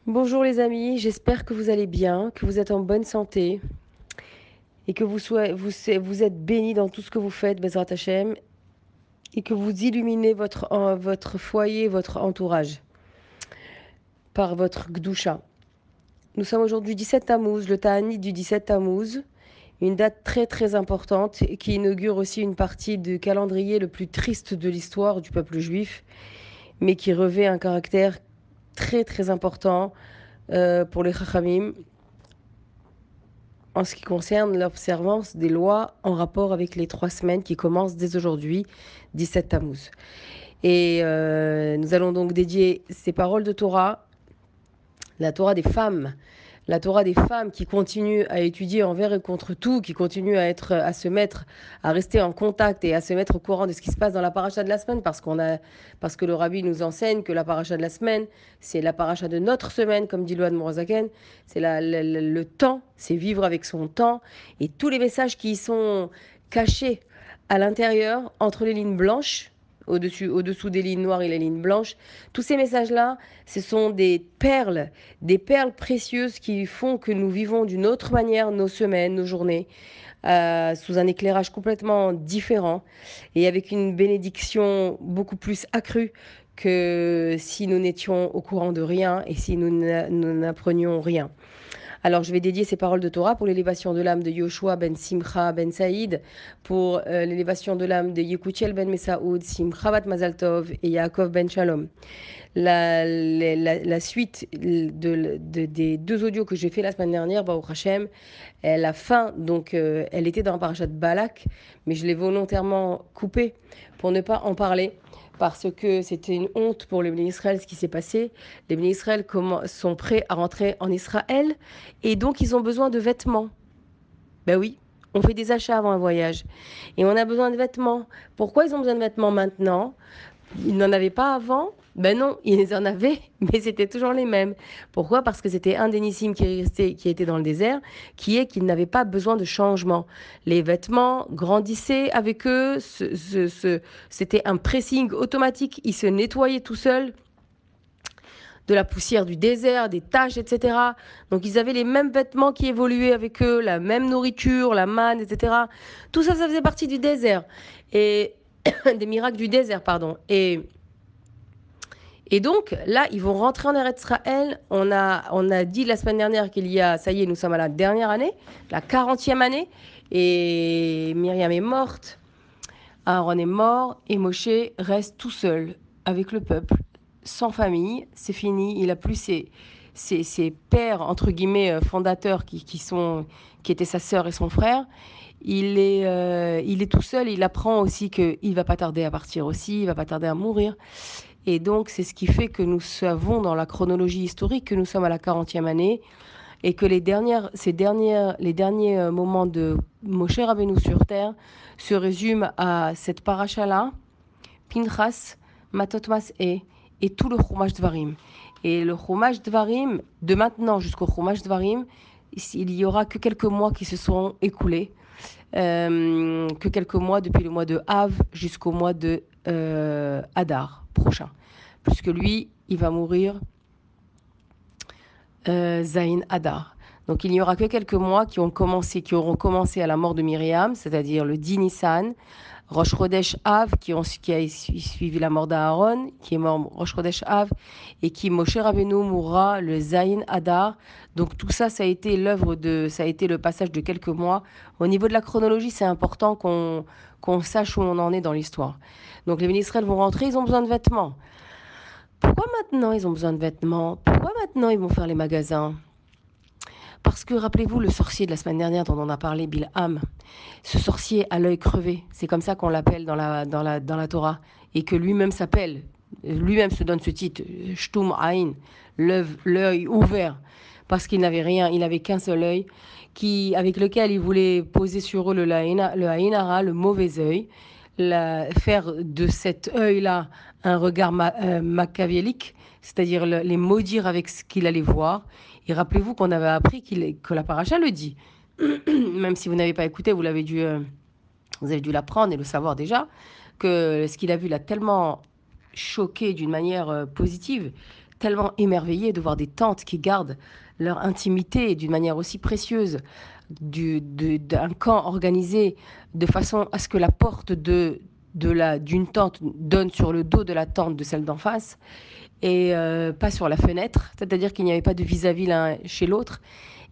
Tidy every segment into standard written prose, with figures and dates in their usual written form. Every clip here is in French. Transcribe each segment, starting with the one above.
Bonjour les amis, j'espère que vous allez bien, que vous êtes en bonne santé et que vous êtes bénis dans tout ce que vous faites, Bezrat Hashem, et que vous illuminez votre foyer, votre entourage par votre Gdusha. Nous sommes aujourd'hui 17 Tammuz, le Ta'anit du 17 Tammuz, une date très très importante et qui inaugure aussi une partie du calendrier le plus triste de l'histoire du peuple juif, mais qui revêt un caractère très très important pour les Chachamim en ce qui concerne l'observance des lois en rapport avec les 3 semaines qui commencent dès aujourd'hui, 17 Tammuz. Et nous allons donc dédier ces paroles de Torah, la Torah des femmes, la Torah des femmes qui continuent à étudier envers et contre tout, qui continuent à se mettre, à rester en contact et à se mettre au courant de ce qui se passe dans la paracha de la semaine, parce que le rabbi nous enseigne que la paracha de la semaine, c'est la paracha de notre semaine, comme dit Loan Mourazaken, c'est le temps, c'est vivre avec son temps, et tous les messages qui y sont cachés à l'intérieur, entre les lignes blanches, au-dessous des lignes noires et les lignes blanches. Tous ces messages-là, ce sont des perles précieuses qui font que nous vivons d'une autre manière nos semaines, nos journées, sous un éclairage complètement différent et avec une bénédiction beaucoup plus accrue que si nous n'étions au courant de rien et si nous n'apprenions rien. Alors, je vais dédier ces paroles de Torah pour l'élévation de l'âme de Yoshua ben Simcha ben Saïd, pour l'élévation de l'âme de Yekutiel ben Mesaoud, Simcha bat Mazal Tov et Yaakov ben Shalom. La suite des deux audios que j'ai fait la semaine dernière, Baruch Hashem, la fin, donc elle était dans Parashat Balak, mais je l'ai volontairement coupée pour ne pas en parler parce que c'était une honte pour les Béné Israël ce qui s'est passé. Les Béné Israël sont prêts à rentrer en Israël et donc ils ont besoin de vêtements. Ben oui, on fait des achats avant un voyage et on a besoin de vêtements. Pourquoi ils ont besoin de vêtements maintenant? Ils n'en avaient pas avant? Ben non, ils en avaient, mais c'était toujours les mêmes. Pourquoi? Parce que c'était un des Nissim qui était dans le désert, qu'ils n'avaient pas besoin de changement. Les vêtements grandissaient avec eux, c'était un pressing automatique, ils se nettoyaient tout seuls de la poussière du désert, des taches, etc. Donc ils avaient les mêmes vêtements qui évoluaient avec eux, la même nourriture, la manne, etc. Tout ça, ça faisait partie du désert. Et des miracles du désert, pardon. Et donc, là, ils vont rentrer en Eretz Israël. On a dit la semaine dernière qu'il y a, ça y est, nous sommes à la dernière année, la 40e année. Et Myriam est morte, Aaron est mort, et Moshe reste tout seul avec le peuple, sans famille. C'est fini, il a plus ses pères, entre guillemets, fondateurs qui étaient sa sœur et son frère. Il est tout seul, il apprend aussi qu'il ne va pas tarder à partir aussi, il ne va pas tarder à mourir. Et donc, c'est ce qui fait que nous savons dans la chronologie historique que nous sommes à la 40e année et que les derniers moments de Moshe Rabbeinu sur terre se résument à cette paracha-là, Pinchas, Matotmas et tout le Chumash Dvarim. Et le Chumash Dvarim, de maintenant jusqu'au Chumash Dvarim, il y aura que quelques mois qui se seront écoulés, que quelques mois depuis le mois de Av jusqu'au mois de Adar prochain. Puisque lui, il va mourir Zain Adar. Donc il n'y aura que quelques mois qui auront commencé à la mort de Myriam, c'est-à-dire le 10 Nissan, Rosh Chodesh Av, qui a suivi la mort d'Aaron, qui est mort Rosh Chodesh Av, et qui Moshe Rabbeinu mourra le Zain Adar. Donc tout ça, ça a été le passage de quelques mois. Au niveau de la chronologie, c'est important qu'on sache où on en est dans l'histoire. Donc les ministres vont rentrer, ils ont besoin de vêtements. Pourquoi maintenant ils ont besoin de vêtements? Pourquoi maintenant ils vont faire les magasins? Parce que rappelez-vous le sorcier de la semaine dernière dont on a parlé, Bilham, ce sorcier à l'œil crevé, c'est comme ça qu'on l'appelle dans la Torah, et que lui-même lui-même se donne ce titre, Shtum Ain, l'œil ouvert, parce qu'il n'avait rien, il n'avait qu'un seul œil, avec lequel il voulait poser sur eux le Ain Hara, le mauvais œil, faire de cet œil-là un regard machiavélique, c'est-à-dire les maudire avec ce qu'il allait voir. Et rappelez-vous qu'on avait appris que la paracha le dit. Même si vous n'avez pas écouté, vous avez dû l'apprendre et le savoir déjà, que ce qu'il a vu l'a tellement choqué d'une manière positive tellement émerveillés de voir des tantes qui gardent leur intimité d'une manière aussi précieuse, d'un camp organisé de façon à ce que la porte d'une tente donne sur le dos de la tente de celle d'en face et pas sur la fenêtre, c'est-à-dire qu'il n'y avait pas de vis-à-vis l'un chez l'autre.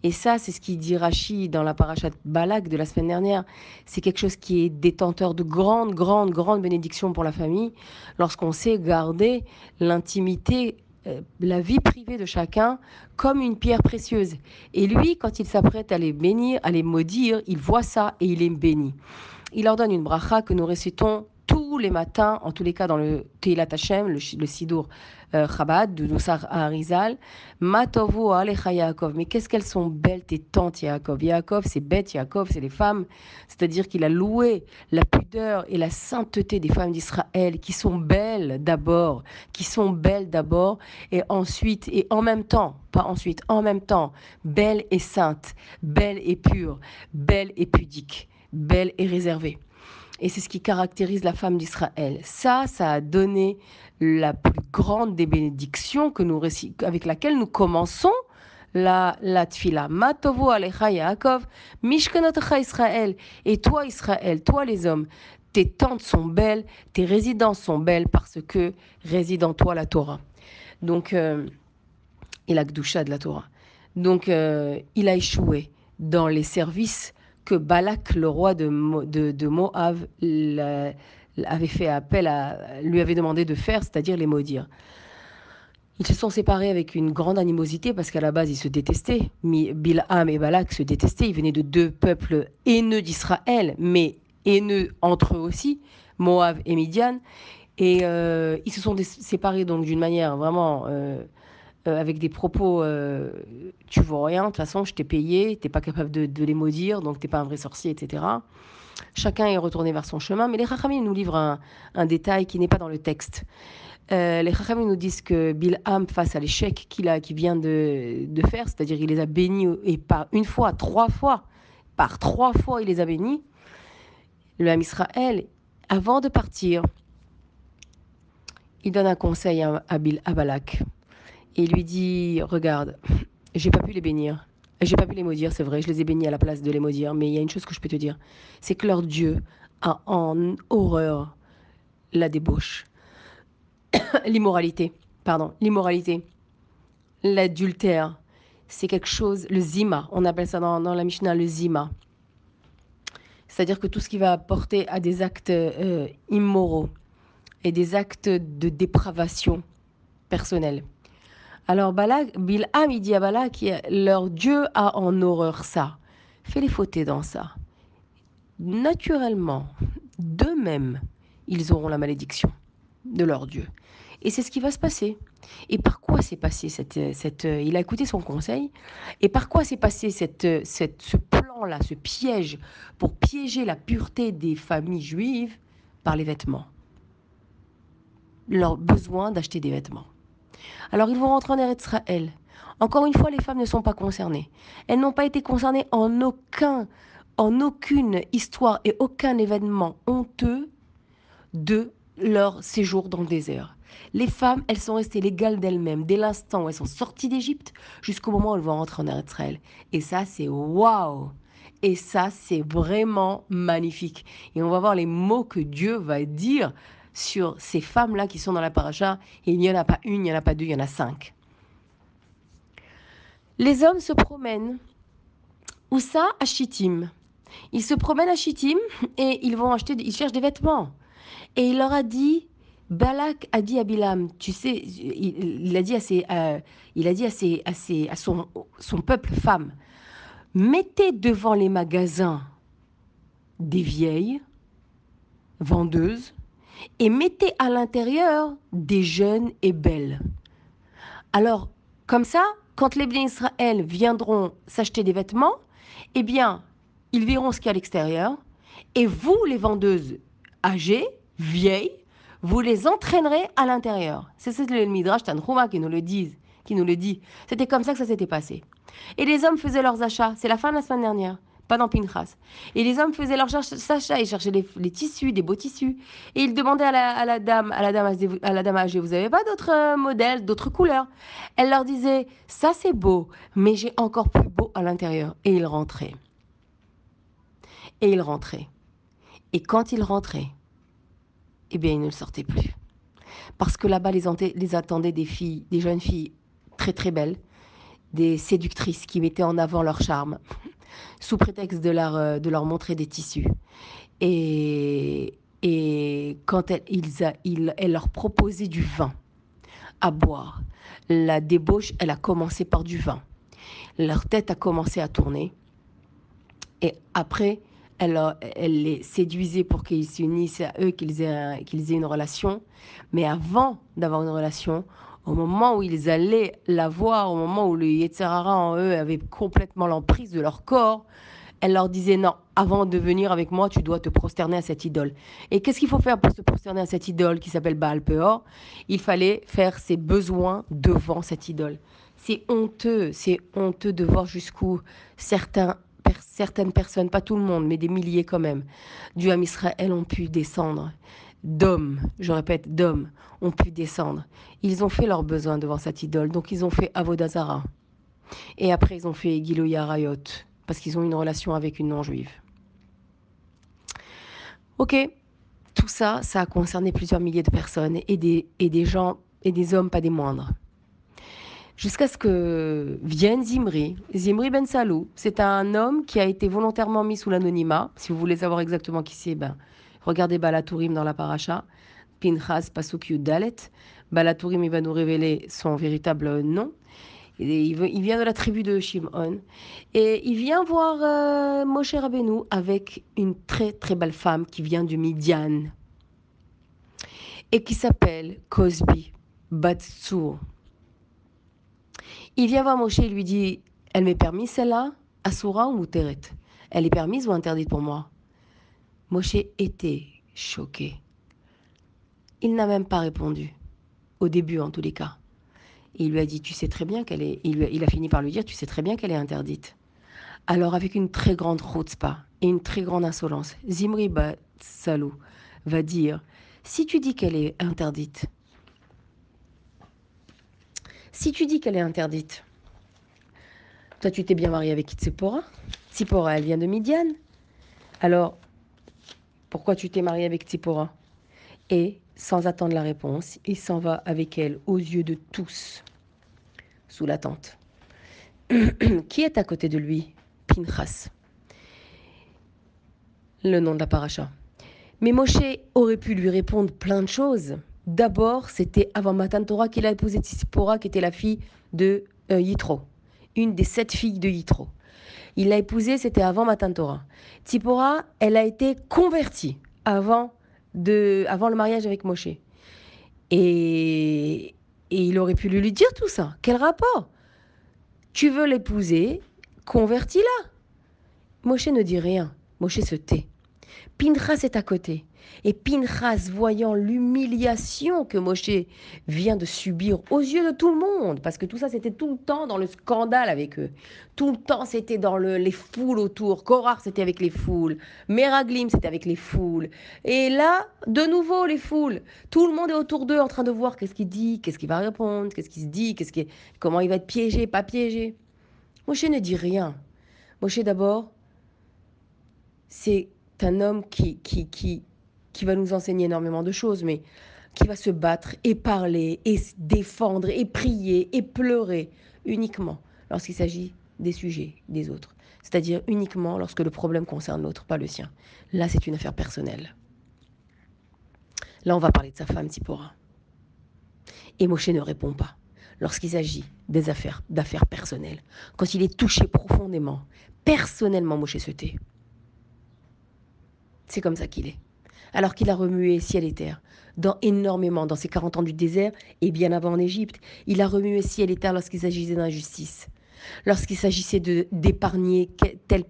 Et ça, c'est ce qu'il dit Rachi dans la parashat Balak de la semaine dernière. C'est quelque chose qui est détenteur de grandes, grandes, grandes bénédictions pour la famille, lorsqu'on sait garder l'intimité, la vie privée de chacun comme une pierre précieuse. Et lui, quand il s'apprête à les bénir, à les maudire, il voit ça et il les bénit. Il leur donne une bracha que nous récitons tous les matins, en tous les cas dans le Teilat Hashem, le Sidour Chabad de Nusar Harizal. Matovu Alecha Yaakov. Mais qu'est-ce qu'elles sont belles tes tantes Yaakov. Yaakov, c'est bête, Yaakov, c'est les femmes. C'est-à-dire qu'il a loué la pudeur et la sainteté des femmes d'Israël qui sont belles d'abord, et ensuite, et en même temps, pas ensuite, en même temps, belles et saintes, belles et pures, belles et pudiques, belle et réservée. Et c'est ce qui caractérise la femme d'Israël. Ça a donné la plus grande des bénédictions avec laquelle nous commençons la tfila. Ma tovu alecha Yaakov, mishkanotecha Israël. Et toi Israël, toi les hommes, tes tentes sont belles, tes résidences sont belles parce que réside en toi la Torah. Donc, et la Gdusha de la Torah. Donc, il a échoué dans les services que Balak, le roi de Moab, avait fait appel lui avait demandé de faire, c'est-à-dire les maudire. Ils se sont séparés avec une grande animosité parce qu'à la base, ils se détestaient. Bilham et Balak se détestaient. Ils venaient de deux peuples haineux d'Israël, mais haineux entre eux aussi, Moab et Midian. Et ils se sont séparés donc d'une manière vraiment... avec des propos, tu vaux rien, de toute façon, je t'ai payé, t'es pas capable de les maudire, donc t'es pas un vrai sorcier, etc. Chacun est retourné vers son chemin, mais les Chachamim nous livrent un détail qui n'est pas dans le texte. Les Chachamim nous disent que Bilham, face à l'échec qu'il vient de faire, c'est-à-dire il les a bénis, et pas une fois, par trois fois il les a bénis, le Ham Israël, avant de partir, il donne un conseil à Balak. Et il lui dit, regarde, j'ai pas pu les bénir. J'ai pas pu les maudire, c'est vrai, je les ai bénis à la place de les maudire. Mais il y a une chose que je peux te dire, c'est que leur Dieu a en horreur la débauche. L'immoralité, l'adultère. C'est quelque chose, le zima, on appelle ça dans la Mishnah le zima. C'est-à-dire que tout ce qui va porter à des actes immoraux et des actes de dépravation personnelle. Alors Bilham, il dit à Balak, leur Dieu a en horreur ça. Fais-les fauter dans ça. Naturellement, d'eux-mêmes, ils auront la malédiction de leur Dieu. Et c'est ce qui va se passer. Et par quoi s'est passé il a écouté son conseil. Et par quoi s'est passé ce plan-là, ce piège, pour piéger la pureté des familles juives par les vêtements. Leur besoin d'acheter des vêtements. Alors ils vont rentrer en Eretz Israël. Encore une fois, les femmes ne sont pas concernées. Elles n'ont pas été concernées en aucune histoire et aucun événement honteux de leur séjour dans le désert. Les femmes, elles sont restées légales d'elles-mêmes dès l'instant où elles sont sorties d'Égypte jusqu'au moment où elles vont rentrer en Eretz Israël. Et ça, c'est waouh! Et ça, c'est vraiment magnifique. Et on va voir les mots que Dieu va dire sur ces femmes-là qui sont dans la paracha. Et il n'y en a pas une, il n'y en a pas deux, il y en a 5. Les hommes se promènent. Où ça? À Shittim. Ils se promènent à Shittim et ils cherchent des vêtements. Et il leur a dit, Balak a dit à Bilam, tu sais, il a dit à son peuple femme, mettez devant les magasins des vieilles vendeuses et mettez à l'intérieur des jeunes et belles. Alors, comme ça, quand les Bnei Israël viendront s'acheter des vêtements, eh bien, ils verront ce qu'il y a à l'extérieur. Et vous, les vendeuses âgées, vieilles, vous les entraînerez à l'intérieur. C'est le Midrash Tanchuma qui nous le dit. C'était comme ça que ça s'était passé. Et les hommes faisaient leurs achats. C'est la fin de la semaine dernière. pas dans Pinchas. Et les hommes faisaient leur achat, ils cherchaient les tissus, des beaux tissus. Et ils demandaient à la dame, à la dame âgée, vous avez pas d'autres modèles, d'autres couleurs? Elle leur disait, ça c'est beau, mais j'ai encore plus beau à l'intérieur. Et ils rentraient. Et ils rentraient. Et quand ils rentraient, eh bien, ils ne le sortaient plus. Parce que là-bas, les attendaient des filles, des jeunes filles très très belles, des séductrices qui mettaient en avant leur charme, sous prétexte de leur montrer des tissus. Et quand elle leur proposait du vin à boire, la débauche, elle a commencé par du vin. Leur tête a commencé à tourner. Et après, elle les séduisait pour qu'ils s'unissent à eux, qu'ils aient une relation. Mais avant d'avoir une relation, au moment où ils allaient la voir, au moment où le Yetzirara en eux avait complètement l'emprise de leur corps, elle leur disait non, avant de venir avec moi, tu dois te prosterner à cette idole. Et qu'est-ce qu'il faut faire pour se prosterner à cette idole qui s'appelle Baal Peor? Il fallait faire ses besoins devant cette idole. C'est honteux de voir jusqu'où certaines personnes, pas tout le monde, mais des milliers quand même, du Ham Israël ont pu descendre. D'hommes, je répète, d'hommes ont pu descendre. Ils ont fait leurs besoins devant cette idole, donc ils ont fait Avodazara. Et après, ils ont fait Giloui Arayot, parce qu'ils ont une relation avec une non-juive. Ok, tout ça, ça a concerné plusieurs milliers de personnes et des gens, et des hommes pas des moindres. Jusqu'à ce que vienne Zimri Ben Salou. C'est un homme qui a été volontairement mis sous l'anonymat. Si vous voulez savoir exactement qui c'est, ben, regardez Balatourim dans la paracha. Pinchas Pasuk Yud Dalet. Balatourim, il va nous révéler son véritable nom. Et il vient de la tribu de Shimon. Et il vient voir Moshe Rabbeinu avec une très très belle femme qui vient du Midian. Et qui s'appelle Cosbi Batsur. Il vient voir Moshe et lui dit, elle m'est permise celle-là, Asura ou Mouteret? Elle est permise ou interdite pour moi? Moshe était choqué. Il n'a même pas répondu, au début en tous les cas. Et il lui a dit, tu sais très bien qu'elle est... Il a fini par lui dire, tu sais très bien qu'elle est interdite. Alors avec une très grande chutzpah et une très grande insolence, Zimri Salou va dire, si tu dis qu'elle est interdite, toi tu t'es bien marié avec Tzipora. Tzipora, elle vient de Midian. Alors, pourquoi tu t'es marié avec Tzipora? Et, sans attendre la réponse, il s'en va avec elle aux yeux de tous, sous la tente. Qui est à côté de lui? Pinchas. Le nom de la paracha. Mais Moshe aurait pu lui répondre plein de choses. D'abord, c'était avant Matan Torah qu'il a épousé Tzipora, qui était la fille de Yitro, une des 7 filles de Yitro. Il l'a épousée, c'était avant Matan Torah. Tzipora, elle a été convertie avant le mariage avec Moshe. Et il aurait pu lui dire tout ça. Quel rapport? Tu veux l'épouser, convertis-la. Moshe ne dit rien. Moshe se tait. Pinchas est à côté. Et Pinchas, voyant l'humiliation que Moshe vient de subir aux yeux de tout le monde, parce que tout ça, c'était tout le temps dans le scandale avec eux. Tout le temps, c'était dans les foules autour. Korach, c'était avec les foules. Meraglim, c'était avec les foules. Et là, de nouveau, les foules. Tout le monde est autour d'eux en train de voir qu'est-ce qu'il dit, qu'est-ce qu'il va répondre, qu'est-ce qu'il se dit, comment il va être piégé, pas piégé. Moshe ne dit rien. Moshe, d'abord, c'est un homme qui va nous enseigner énormément de choses, mais qui va se battre et parler et se défendre et prier et pleurer uniquement lorsqu'il s'agit des sujets des autres. C'est-à-dire uniquement lorsque le problème concerne l'autre, pas le sien. Là, c'est une affaire personnelle. Là, on va parler de sa femme, Tzipora. Et Moshe ne répond pas lorsqu'il s'agit d'affaires personnelles. Quand il est touché profondément, personnellement, Moshe se tait. C'est comme ça qu'il est. Alors qu'il a remué ciel et terre, énormément dans ses 40 ans du désert et bien avant en Égypte. Il a remué ciel et terre lorsqu'il s'agissait d'injustice, lorsqu'il s'agissait d'épargner tel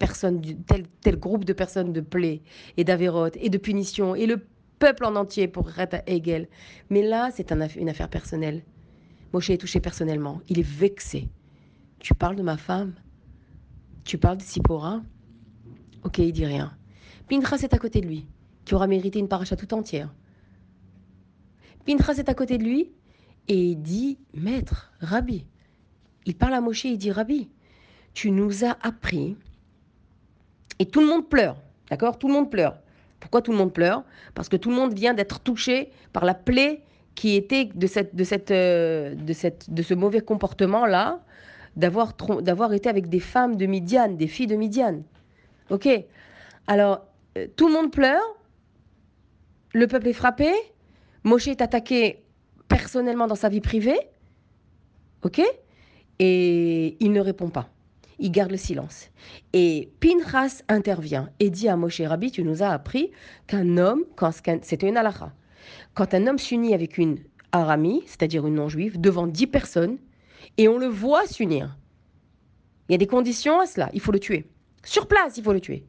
groupe de personnes de plaies et d'avérotes et de punitions et le peuple en entier pour Rata Hegel. Mais là, c'est une affaire personnelle. Moshe est touché personnellement. Il est vexé. Tu parles de ma femme? Tu parles de Tzipora? Ok, il dit rien. Pinchas est à côté de lui, qui aura mérité une paracha tout entière. Pinchas est à côté de lui et il dit, maître, Rabbi. Il parle à Moshe, il dit, Rabbi, tu nous as appris. Et tout le monde pleure, d'accord? Tout le monde pleure. Pourquoi tout le monde pleure? Parce que tout le monde vient d'être touché par la plaie qui était de ce mauvais comportement-là, d'avoir été avec des femmes de Midian, des filles de Midian. Ok? Alors, tout le monde pleure, le peuple est frappé, Moshe est attaqué personnellement dans sa vie privée, ok? Et il ne répond pas. Il garde le silence. Et Pinchas intervient et dit à Moshe Rabbi, tu nous as appris qu'un homme, c'était une halakha, quand un homme s'unit avec une aramie, c'est-à-dire une non-juive, devant 10 personnes, et on le voit s'unir, il y a des conditions à cela, il faut le tuer. Sur place, il faut le tuer.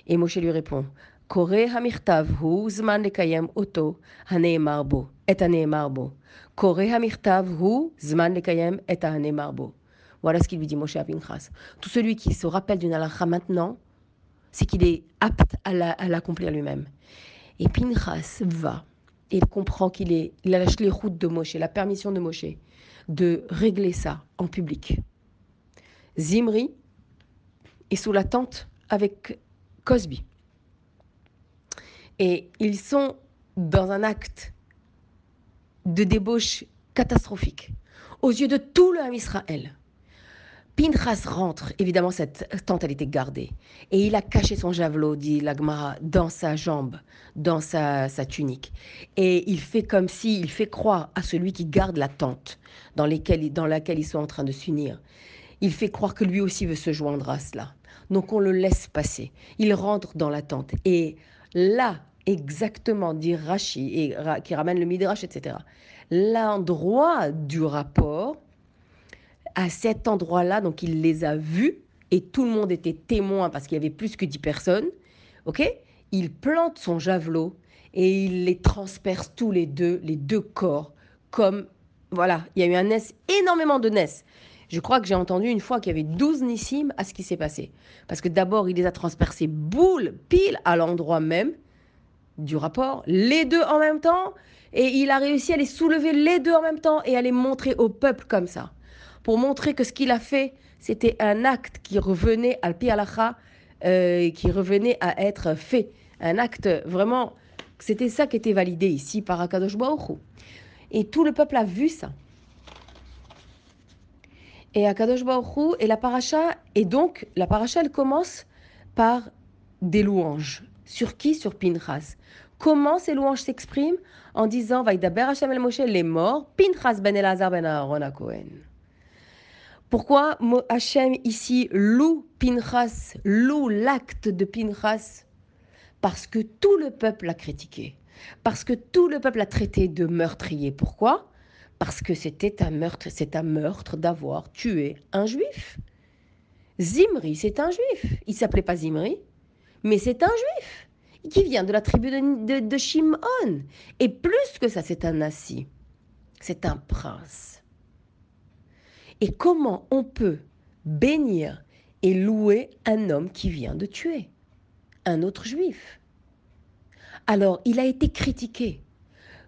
Et Moshe lui répond, Kore hamirtav hu zman lekayem oto haneemar bo, et haneemar bo. Kore hamirtav hu zman lekayem et haneemar bo. Voilà ce qu'il lui dit Moshe à Pinchas. Tout celui qui se rappelle d'une halakha maintenant, c'est qu'il est apte à l'accomplir lui-même. Et Pinchas va, et il comprend qu'il a lâché les routes de Moshe, la permission de Moshe, de régler ça en public. Zimri est sous la tente avec Cosby. Et ils sont dans un acte de débauche catastrophique, aux yeux de tout le Ham Israël. Pinchas rentre, évidemment cette tente elle était gardée, et il a caché son javelot, dit la Gemara, dans sa jambe, dans sa tunique. Et il fait comme si, il fait croire à celui qui garde la tente dans laquelle ils sont en train de s'unir. Il fait croire que lui aussi veut se joindre à cela. Donc on le laisse passer. Il rentre dans la tente. Et là, exactement, dit Rashi, qui ramène le Midrash, etc., l'endroit du rapport, à cet endroit-là, donc il les a vus, et tout le monde était témoin parce qu'il y avait plus que 10 personnes, ok? Il plante son javelot et il les transperce tous les deux corps, comme, voilà, il y a eu un nes, énormément de nes. Je crois que j'ai entendu une fois qu'il y avait 12 nissim à ce qui s'est passé. Parce que d'abord, il les a transpercés boule, pile à l'endroit même du rapport, les deux en même temps, et il a réussi à les soulever les deux en même temps et à les montrer au peuple comme ça. Pour montrer que ce qu'il a fait, c'était un acte qui revenait al pi halacha, qui revenait à être fait. Un acte vraiment, c'était ça qui était validé ici par Akadosh Baruch Hu. Et tout le peuple a vu ça. Et Akadosh Baruch Hu, et la paracha, et donc la paracha, elle commence par des louanges. Sur qui? Sur Pinchas. Comment ces louanges s'expriment? En disant, Vaïdaber Hashem el Moshe, les morts, Pinchas ben Elazar ben Aaron à Cohen. Pourquoi Hachem ici loue Pinchas, loue l'acte de Pinchas? Parce que tout le peuple l'a critiqué. Parce que tout le peuple l'a traité de meurtrier. Pourquoi? Parce que c'est un meurtre d'avoir tué un juif. Zimri, c'est un juif. Il ne s'appelait pas Zimri, mais c'est un juif qui vient de la tribu de Shimon. Et plus que ça, c'est un nasi. C'est un prince. Et comment on peut bénir et louer un homme qui vient de tuer un autre juif? Alors, il a été critiqué.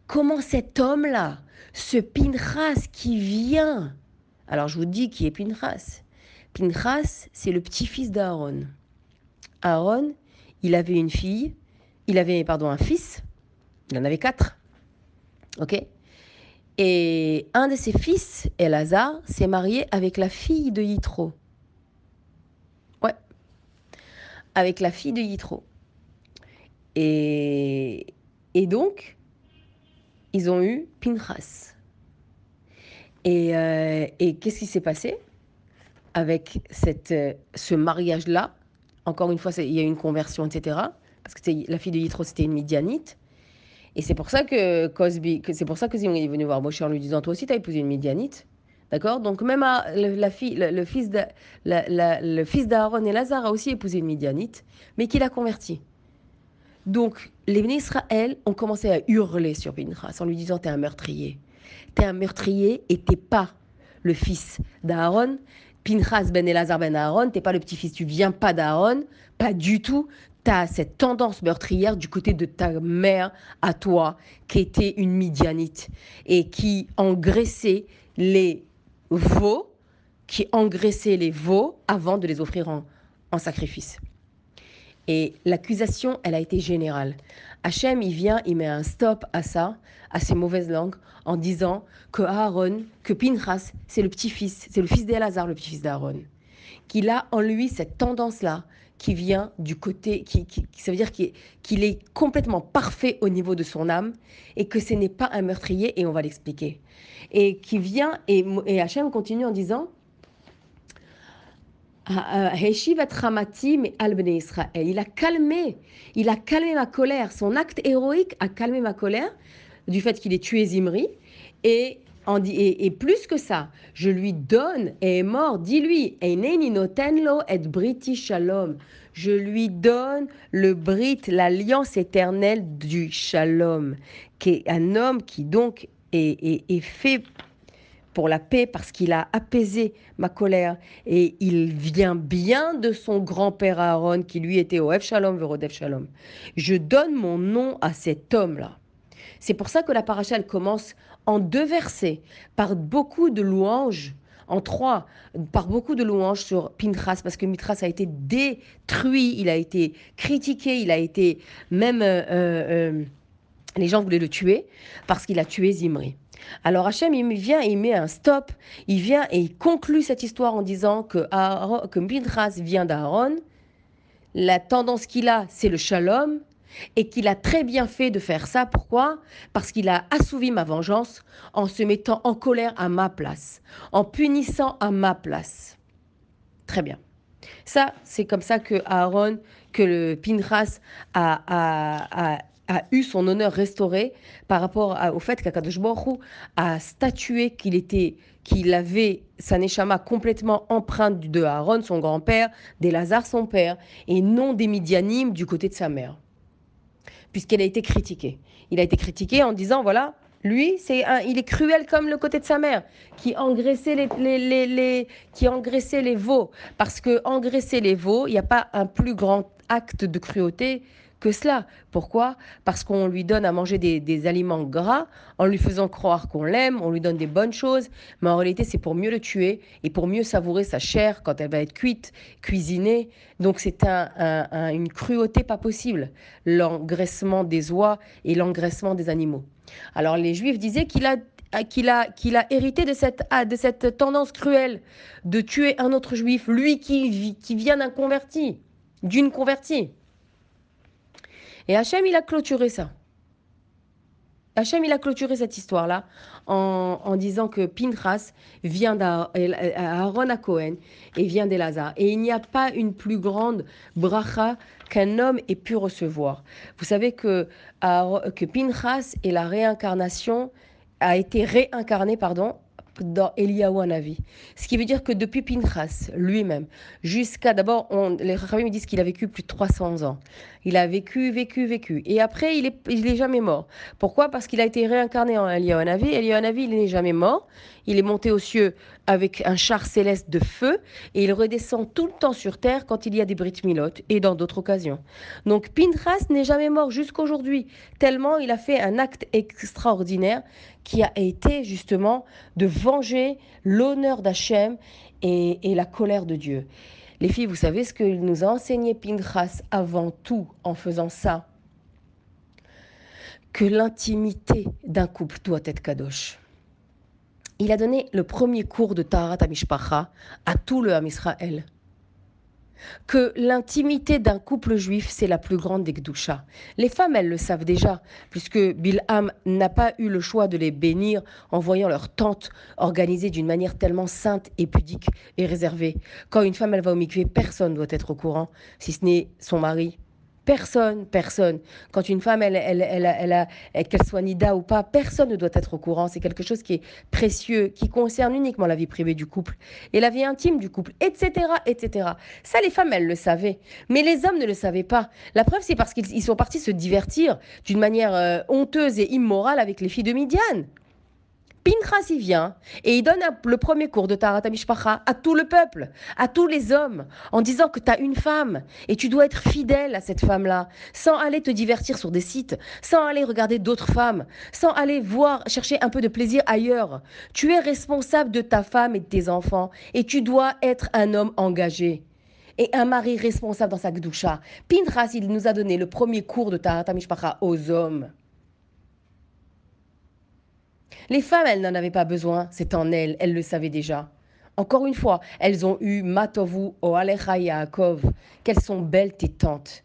Comment cet homme-là, ce Pinchas qui vient... Alors, je vous dis qui est Pinchas. Pinchas, c'est le petit-fils d'Aaron. Aaron, il avait un fils. Il en avait 4. Ok? Et un de ses fils, Elazar, s'est marié avec la fille de Yitro. Ouais, avec la fille de Yitro. Et donc, ils ont eu Pinchas. Et qu'est-ce qui s'est passé avec ce mariage-là? Encore une fois, il y a eu une conversion, etc. Parce que la fille de Yitro, c'était une Midianite. Et c'est pour ça que Zimri est venu voir Moshe en lui disant, toi aussi, tu as épousé une Midianite. D'accord? Donc même le fils d'Aaron et Lazare a aussi épousé une Midianite, mais qui l'a converti. Donc les Bnei Israël ont commencé à hurler sur Pinchas en lui disant, t'es un meurtrier. T'es un meurtrier et t'es pas le fils d'Aaron, Pinchas ben Elazar ben Aaron, t'es pas le petit-fils, tu viens pas d'Aaron, pas du tout. Tu as cette tendance meurtrière du côté de ta mère à toi, qui était une Midianite et qui engraissait les veaux, avant de les offrir en sacrifice. Et l'accusation, elle a été générale. Hachem, il vient, il met un stop à ça, à ces mauvaises langues, en disant que Aaron, que Pinchas, c'est le petit-fils, c'est le fils d'Elazar, le petit-fils d'Aaron. Qu'il a en lui cette tendance-là qui vient du côté, ça veut dire qu'il est complètement parfait au niveau de son âme et que ce n'est pas un meurtrier, et on va l'expliquer. Et qui vient, et Hachem continue en disant il a calmé ma colère. Son acte héroïque a calmé ma colère du fait qu'il ait tué Zimri. Et plus que ça, je lui donne, et est mort, dis-lui, je lui donne le brit, l'alliance éternelle du shalom, qui est un homme qui donc est fait pour la paix parce qu'il a apaisé ma colère et il vient bien de son grand-père Aaron qui lui était Ohev Shalom Verodev Shalom. Je donne mon nom à cet homme-là. C'est pour ça que la paracha elle commence en 2 versets par beaucoup de louanges, en 3 par beaucoup de louanges sur Pinchas parce que Pinchas a été détruit, il a été critiqué, il a été même les gens voulaient le tuer parce qu'il a tué Zimri. Alors Hachem, il vient et il met un stop, il vient et il conclut cette histoire en disant que Pinchas vient d'Aaron, la tendance qu'il a, c'est le shalom, et qu'il a très bien fait de faire ça. Pourquoi ? Parce qu'il a assouvi ma vengeance en se mettant en colère à ma place, en punissant à ma place. Très bien. Ça, c'est comme ça que Aaron, que le Pinchas a eu son honneur restauré par rapport au fait qu'Akadosh Baruch Hu a statué qu'il avait sa neshama complètement empreinte de Aaron, son grand-père, d'Elazar, son père, et non des Midianim du côté de sa mère. Puisqu'elle a été critiquée. Il a été critiqué en disant, voilà, lui, il est cruel comme le côté de sa mère, qui engraissait les veaux. Parce que engraisser les veaux, il n'y a pas un plus grand acte de cruauté que cela. Pourquoi ? Parce qu'on lui donne à manger des aliments gras, en lui faisant croire qu'on l'aime, on lui donne des bonnes choses, mais en réalité, c'est pour mieux le tuer et pour mieux savourer sa chair quand elle va être cuite, cuisinée. Donc c'est une cruauté pas possible, l'engraissement des oies et l'engraissement des animaux. Alors les Juifs disaient qu'il a hérité de cette tendance cruelle de tuer un autre Juif, lui qui vient d'une convertie. Et Hachem, il a clôturé ça. Hachem, il a clôturé cette histoire-là en disant que Pinchas vient d'Aaron à Cohen et vient d'Elazar. Et il n'y a pas une plus grande bracha qu'un homme ait pu recevoir. Vous savez que Pinchas est la réincarnation, a été réincarné, dans Eliyahu Hanavi. Ce qui veut dire que depuis Pinchas lui-même, jusqu'à d'abord, les Chachamim disent qu'il a vécu plus de 300 ans. Il a vécu. Et après, il est jamais mort. Pourquoi ? Parce qu'il a été réincarné en Eliyahu Hanavi. Eliyahu Hanavi, il n'est jamais mort. Il est monté aux cieux avec un char céleste de feu et il redescend tout le temps sur terre quand il y a des Brit Milot et dans d'autres occasions. Donc Pinchas n'est jamais mort jusqu'aujourd'hui, tellement il a fait un acte extraordinaire qui a été justement de venger l'honneur d'Hachem et la colère de Dieu. Les filles, vous savez ce que nous a enseigné Pinchas avant tout en faisant ça ? Que l'intimité d'un couple doit être kadosh. Il a donné le premier cours de Taharat HaMishpacha à tout le Ham Israël. Que l'intimité d'un couple juif, c'est la plus grande des Gdusha. Les femmes, elles le savent déjà, puisque Bilham n'a pas eu le choix de les bénir en voyant leur tente organisée d'une manière tellement sainte et pudique et réservée. Quand une femme, elle va au mikvé, personne ne doit être au courant, si ce n'est son mari. Personne. Quand une femme, qu'elle soit nida ou pas, personne ne doit être au courant. C'est quelque chose qui est précieux, qui concerne uniquement la vie privée du couple et la vie intime du couple, etc., etc. Ça, les femmes, elles le savaient. Mais les hommes ne le savaient pas. La preuve, c'est parce qu'ils sont partis se divertir d'une manière honteuse et immorale avec les filles de Midian. Pinchas, il vient et il donne le premier cours de Taharat HaMishpacha à tout le peuple, à tous les hommes, en disant que tu as une femme et tu dois être fidèle à cette femme-là, sans aller te divertir sur des sites, sans aller regarder d'autres femmes, sans aller voir, chercher un peu de plaisir ailleurs. Tu es responsable de ta femme et de tes enfants et tu dois être un homme engagé. Et un mari responsable dans sa gdoucha. Pinchas, il nous a donné le premier cours de Taharat HaMishpacha aux hommes. Les femmes, elles n'en avaient pas besoin, c'est en elles le savaient déjà. Encore une fois, elles ont eu Matovu o Alecha Yaakov. Qu'elles sont belles tes tantes.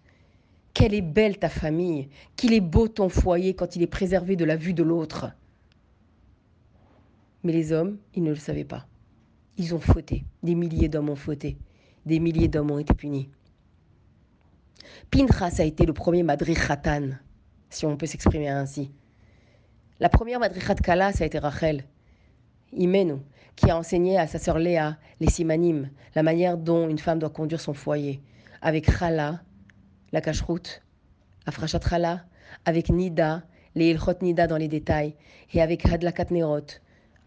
Quelle est belle ta famille. Qu'il est beau ton foyer quand il est préservé de la vue de l'autre. Mais les hommes, ils ne le savaient pas. Ils ont fauté. Des milliers d'hommes ont fauté. Des milliers d'hommes ont été punis. Pinchas a été le premier Madrich Khatan, si on peut s'exprimer ainsi. La première Madrichat Kala, ça a été Rachel, Imenu, qui a enseigné à sa sœur Léa les simanim, la manière dont une femme doit conduire son foyer, avec Chala, la cacheroute, Afrachat Chala, avec Nida, les Ilchot Nida dans les détails, et avec Hadlakat Nerot,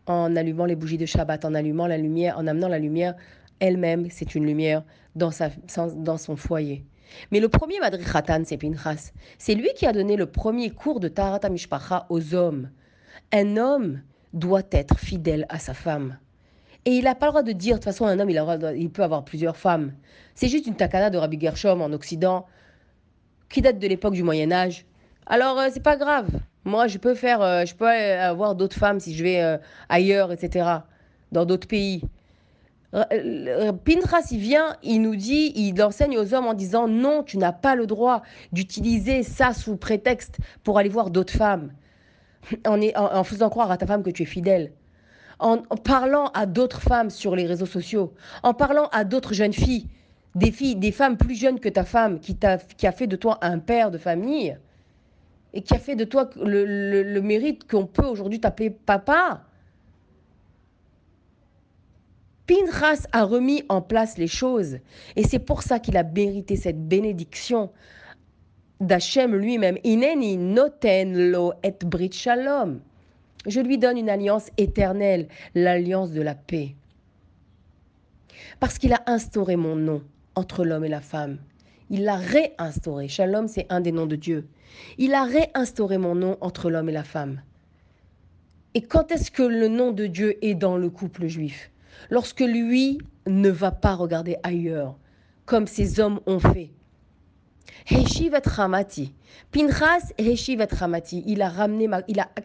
en allumant les bougies de Shabbat, en allumant la lumière, en amenant la lumière elle-même, c'est une lumière dans son foyer. Mais le premier Madrich Khatan, c'est Pinchas. C'est lui qui a donné le premier cours de Taharat HaMishpacha aux hommes. Un homme doit être fidèle à sa femme. Et il n'a pas le droit de dire, de toute façon, un homme, il peut avoir plusieurs femmes. C'est juste une takana de Rabbi Gershom en Occident, qui date de l'époque du Moyen-Âge. Alors, c'est pas grave. Moi, je peux avoir d'autres femmes si je vais ailleurs, etc., dans d'autres pays. Pinchas, il vient, il nous dit, il enseigne aux hommes en disant non, tu n'as pas le droit d'utiliser ça sous prétexte pour aller voir d'autres femmes, en faisant croire à ta femme que tu es fidèle, en parlant à d'autres femmes sur les réseaux sociaux, en parlant à d'autres jeunes filles, des femmes plus jeunes que ta femme, qui a fait de toi un père de famille et qui a fait de toi le mérite qu'on peut aujourd'hui t'appeler papa. Pinchas a remis en place les choses. Et c'est pour ça qu'il a mérité cette bénédiction d'Hachem lui-même. Ineni noten lo et brit shalom. Je lui donne une alliance éternelle, l'alliance de la paix. Parce qu'il a instauré mon nom entre l'homme et la femme. Il l'a réinstauré. Shalom, c'est un des noms de Dieu. Il a réinstauré mon nom entre l'homme et la femme. Et quand est-ce que le nom de Dieu est dans le couple juif ? Lorsque lui ne va pas regarder ailleurs, comme ces hommes ont fait. Heshiv et Hamati. Pinchas Heshiv et Hamati. Il a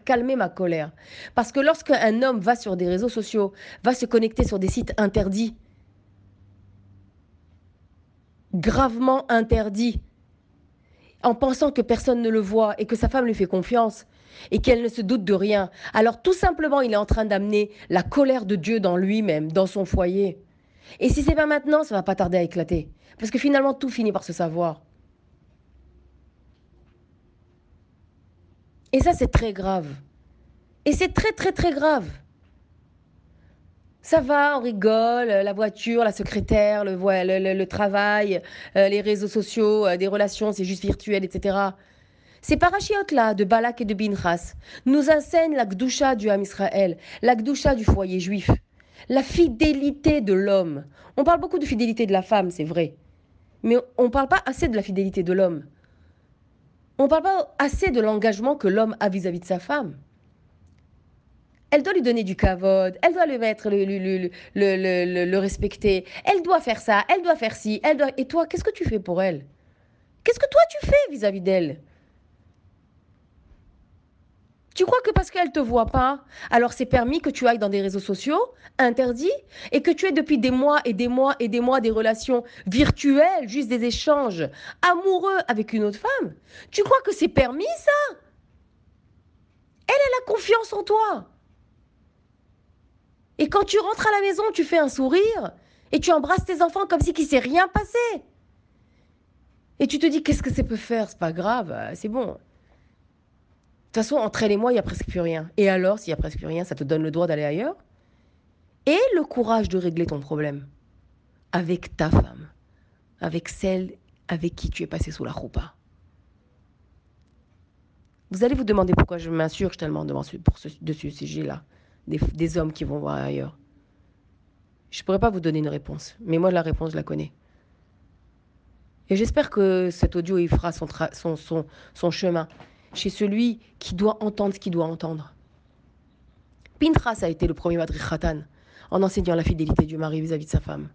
calmé ma colère. Parce que lorsque un homme va sur des réseaux sociaux, va se connecter sur des sites interdits, gravement interdits, en pensant que personne ne le voit et que sa femme lui fait confiance et qu'elle ne se doute de rien. Alors tout simplement, il est en train d'amener la colère de Dieu dans lui-même, dans son foyer. Et si c'est pas maintenant, ça va pas tarder à éclater. Parce que finalement, tout finit par se savoir. Et ça, c'est très grave. Et c'est très, très, très grave. Ça va, on rigole, la voiture, la secrétaire, le travail, les réseaux sociaux, des relations, c'est juste virtuel, etc. Ces parachiotes-là de Balak et de Pinchas nous enseignent la Gdoucha du Ham Israël, la Gdoucha du foyer juif, la fidélité de l'homme. On parle beaucoup de fidélité de la femme, c'est vrai, mais on ne parle pas assez de la fidélité de l'homme. On ne parle pas assez de l'engagement que l'homme a vis-à-vis de sa femme. Elle doit lui donner du kavod, elle doit le respecter, elle doit faire ça, elle doit faire ci, elle doit... Et toi, qu'est-ce que tu fais pour elle? Qu'est-ce que toi tu fais vis-à-vis d'elle? Tu crois que parce qu'elle ne te voit pas, alors c'est permis que tu ailles dans des réseaux sociaux, interdits, et que tu aies depuis des mois et des mois et des mois des relations virtuelles, juste des échanges amoureux avec une autre femme? Tu crois que c'est permis ça? Elle a confiance en toi. Et quand tu rentres à la maison, tu fais un sourire et tu embrasses tes enfants comme si qu'il ne s'est rien passé. Et tu te dis, qu'est-ce que ça peut faire? C'est pas grave, c'est bon. De toute façon, entre elle et moi, il n'y a presque plus rien. Et alors, s'il n'y a presque plus rien, ça te donne le droit d'aller ailleurs? Et le courage de régler ton problème avec ta femme, avec celle avec qui tu es passé sous la roupa. Vous allez vous demander pourquoi je m'insurge tellement de ce sujet-là. des hommes qui vont voir ailleurs. Je ne pourrais pas vous donner une réponse, mais moi, la réponse, je la connais. Et j'espère que cet audio, il fera son chemin chez celui qui doit entendre ce qu'il doit entendre. Pinchas a été le premier Madrich Khatan en enseignant la fidélité du mari vis-à-vis de sa femme.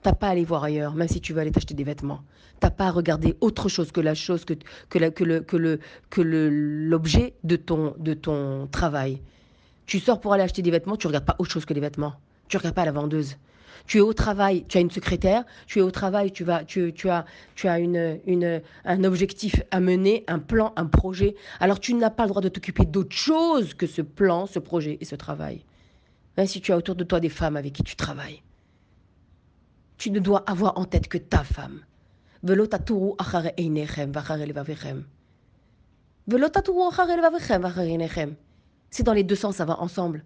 T'as pas à aller voir ailleurs, même si tu veux aller t'acheter des vêtements. T'as pas à regarder autre chose que la chose l'objet de ton travail. Tu sors pour aller acheter des vêtements, tu regardes pas autre chose que les vêtements. Tu regardes pas la vendeuse. Tu es au travail, tu as une secrétaire, tu es au travail, tu as un objectif à mener, un plan, un projet. Alors tu n'as pas le droit de t'occuper d'autre chose que ce plan, ce projet et ce travail. Même si tu as autour de toi des femmes avec qui tu travailles. Tu ne dois avoir en tête que ta femme. Velo taturu achare einechem vachare levavechem. Velo taturu achare levavechem vachare einechem. C'est dans les deux sens, ça va ensemble.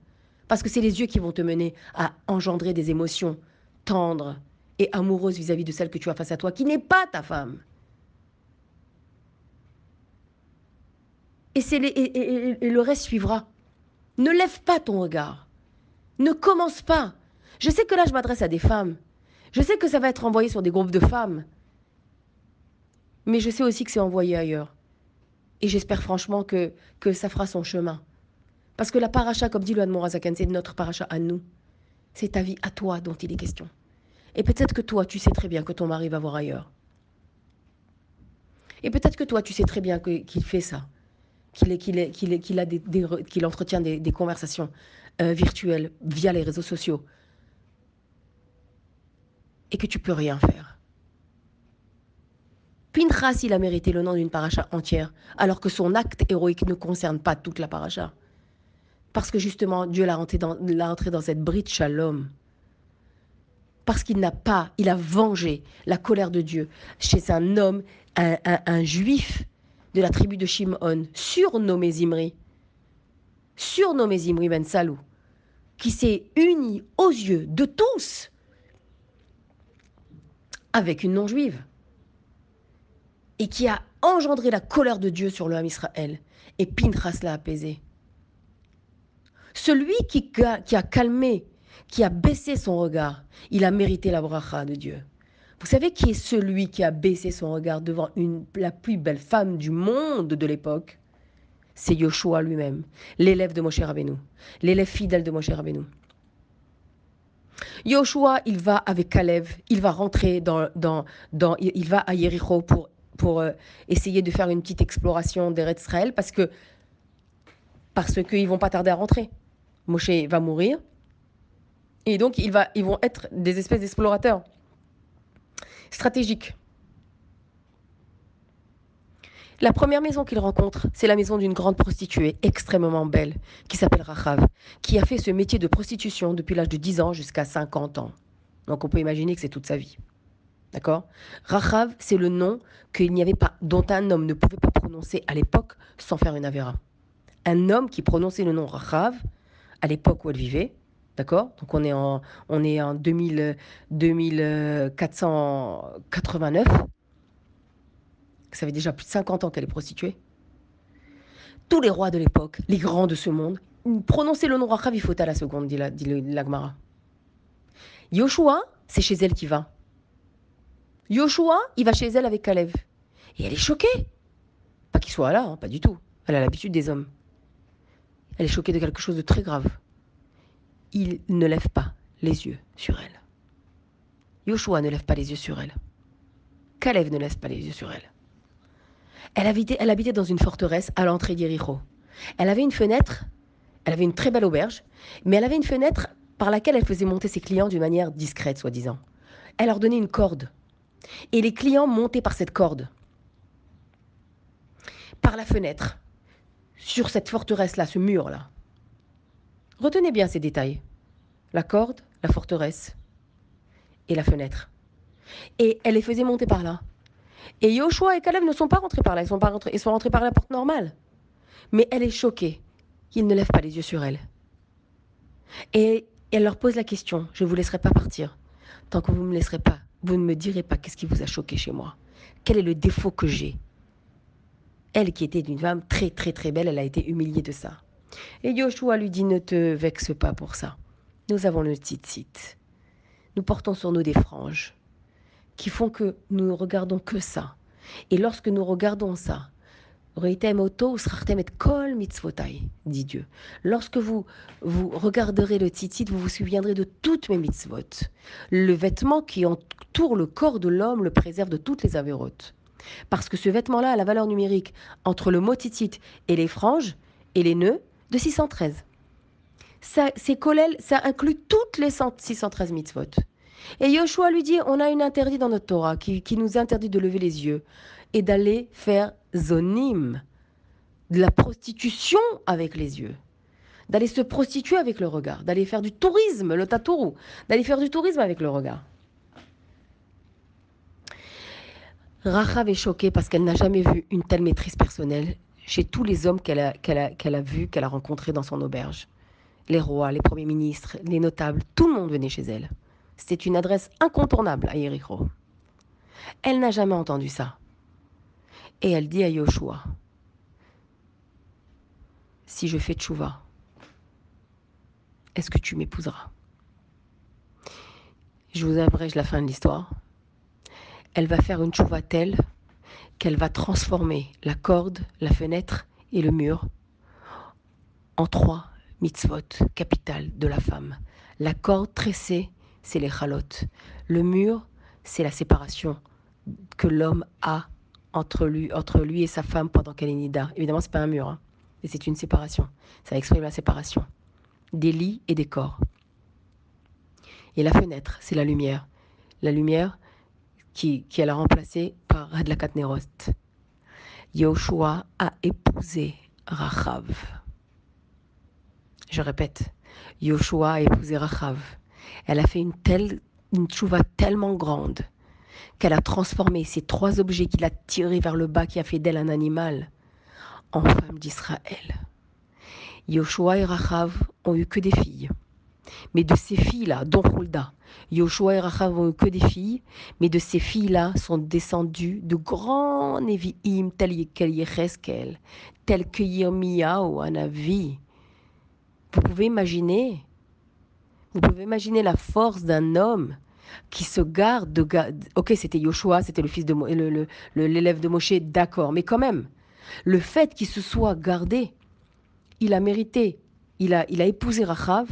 Parce que c'est les yeux qui vont te mener à engendrer des émotions tendres et amoureuses vis-à-vis de celle que tu as face à toi, qui n'est pas ta femme. Et le reste suivra. Ne lève pas ton regard. Ne commence pas. Je sais que là, je m'adresse à des femmes. Je sais que ça va être envoyé sur des groupes de femmes. Mais je sais aussi que c'est envoyé ailleurs. Et j'espère franchement que ça fera son chemin. Parce que la paracha, comme dit le Admor Hazaken, c'est notre paracha à nous. C'est ta vie à toi dont il est question. Et peut-être que toi, tu sais très bien que ton mari va voir ailleurs. Et peut-être que toi, tu sais très bien qu'il fait ça. Qu'il entretient des conversations virtuelles via les réseaux sociaux. Et que tu peux rien faire. Pinchas, il a mérité le nom d'une paracha entière, alors que son acte héroïque ne concerne pas toute la paracha. Parce que justement, Dieu l'a entré dans cette bride shalom. Parce qu'il a vengé la colère de Dieu chez un homme, un juif de la tribu de Shimon, surnommé Zimri ben Salou, qui s'est uni aux yeux de tous avec une non-juive et qui a engendré la colère de Dieu sur le Ham Israël. Et Pinchas l'a apaisé. Celui qui a calmé, qui a baissé son regard, il a mérité la bracha de Dieu. Vous savez qui est celui qui a baissé son regard devant la plus belle femme du monde de l'époque? C'est Yoshua lui-même, l'élève de Moshe Rabbeinu, l'élève fidèle de Moshe Rabbeinu. Yoshua, il va avec Kalev, il va rentrer il va à Yericho pour essayer de faire une petite exploration d'Eretz Israël parce qu'ils vont pas tarder à rentrer. Moshe va mourir et donc ils vont être des espèces d'explorateurs stratégiques. La première maison qu'il rencontre, c'est la maison d'une grande prostituée extrêmement belle, qui s'appelle Rachav, qui a fait ce métier de prostitution depuis l'âge de 10 ans jusqu'à 50 ans. Donc on peut imaginer que c'est toute sa vie. D'accord? Rachav, c'est le nom dont un homme ne pouvait pas prononcer à l'époque sans faire une avéra. Un homme qui prononçait le nom Rachav, à l'époque où elle vivait, d'accord? Donc on est en 2489. Ça fait déjà plus de 50 ans qu'elle est prostituée. Tous les rois de l'époque, les grands de ce monde, prononcer le nom Rachav, il faut à la seconde, dit la Gemara. Yoshua, c'est chez elle qu'il va. Yoshua, il va chez elle avec Kalev. Et elle est choquée. Pas qu'il soit là, pas du tout. Elle a l'habitude des hommes. Elle est choquée de quelque chose de très grave. Il ne lève pas les yeux sur elle. Yoshua ne lève pas les yeux sur elle. Kalev ne lève pas les yeux sur elle. Elle habitait dans une forteresse à l'entrée d'Yericho. Elle avait une fenêtre, elle avait une très belle auberge, mais elle avait une fenêtre par laquelle elle faisait monter ses clients d'une manière discrète, soi-disant. Elle leur donnait une corde. Et les clients montaient par cette corde, par la fenêtre, sur cette forteresse-là, ce mur-là. Retenez bien ces détails. La corde, la forteresse et la fenêtre. Et elle les faisait monter par là. Et Yoshua et Kalev ne sont pas rentrés par là, ils sont rentrés par la porte normale. Mais elle est choquée qu'ils ne lèvent pas les yeux sur elle. Et elle leur pose la question, je ne vous laisserai pas partir, tant que vous ne me direz pas qu'est-ce qui vous a choqué chez moi. Quel est le défaut que j'ai? Elle qui était une femme très très très belle, elle a été humiliée de ça. Et Yoshua lui dit, ne te vexe pas pour ça. Nous avons le tzitzit. Nous portons sur nous des franges qui font que nous ne regardons que ça. Et lorsque nous regardons ça, dit Dieu. Lorsque vous regarderez le tzitzit, vous vous souviendrez de toutes mes mitzvot. Le vêtement qui entoure le corps de l'homme le préserve de toutes les avérotes. Parce que ce vêtement-là a la valeur numérique entre le mot tzitzit et les franges et les nœuds de 613. C'est kollel, ça inclut toutes les 613 mitzvot. Et Yoshua lui dit, on a une interdit dans notre Torah qui nous interdit de lever les yeux et d'aller faire zonim, de la prostitution avec les yeux, d'aller se prostituer avec le regard, d'aller faire du tourisme, le tatourou, d'aller faire du tourisme avec le regard. Rachav est choquée parce qu'elle n'a jamais vu une telle maîtrise personnelle chez tous les hommes qu'elle a vus, qu'elle a rencontrés dans son auberge. Les rois, les premiers ministres, les notables, tout le monde venait chez elle. C'était une adresse incontournable à Yericho. Elle n'a jamais entendu ça. Et elle dit à Yoshua, si je fais tchouva, est-ce que tu m'épouseras? Je vous abrège la fin de l'histoire. Elle va faire une tchouva telle qu'elle va transformer la corde, la fenêtre et le mur en 3 mitzvot capitales de la femme. La corde tressée, c'est les chalotes. Le mur, c'est la séparation que l'homme a entre lui et sa femme pendant qu'elle est nida. Évidemment, c'est pas un mur, hein, mais c'est une séparation. Ça exprime la séparation des lits et des corps. Et la fenêtre, c'est la lumière. La lumière qu'elle a remplacée par Hadlakat Nerot. Yoshua a épousé Rachav. Je répète, Yoshua a épousé Rachav. Elle a fait une tchouva tellement grande qu'elle a transformé ces 3 objets qu'il a tirés vers le bas, qui a fait d'elle un animal, en femme d'Israël. Yoshua et Rachav ont eu que des filles. Mais de ces filles-là, dont Hulda, Yoshua et Rachav ont eu que des filles, mais de ces filles-là sont descendues de grands Nevi'im tels que Yecheskel, tels que Yirmiyahu, Hanavi. Vous pouvez imaginer la force d'un homme qui se garde de... Ok, c'était Yoshua, c'était le fils de l'élève de Moshe, d'accord, mais quand même, le fait qu'il se soit gardé, il a mérité. Il a épousé Rachav,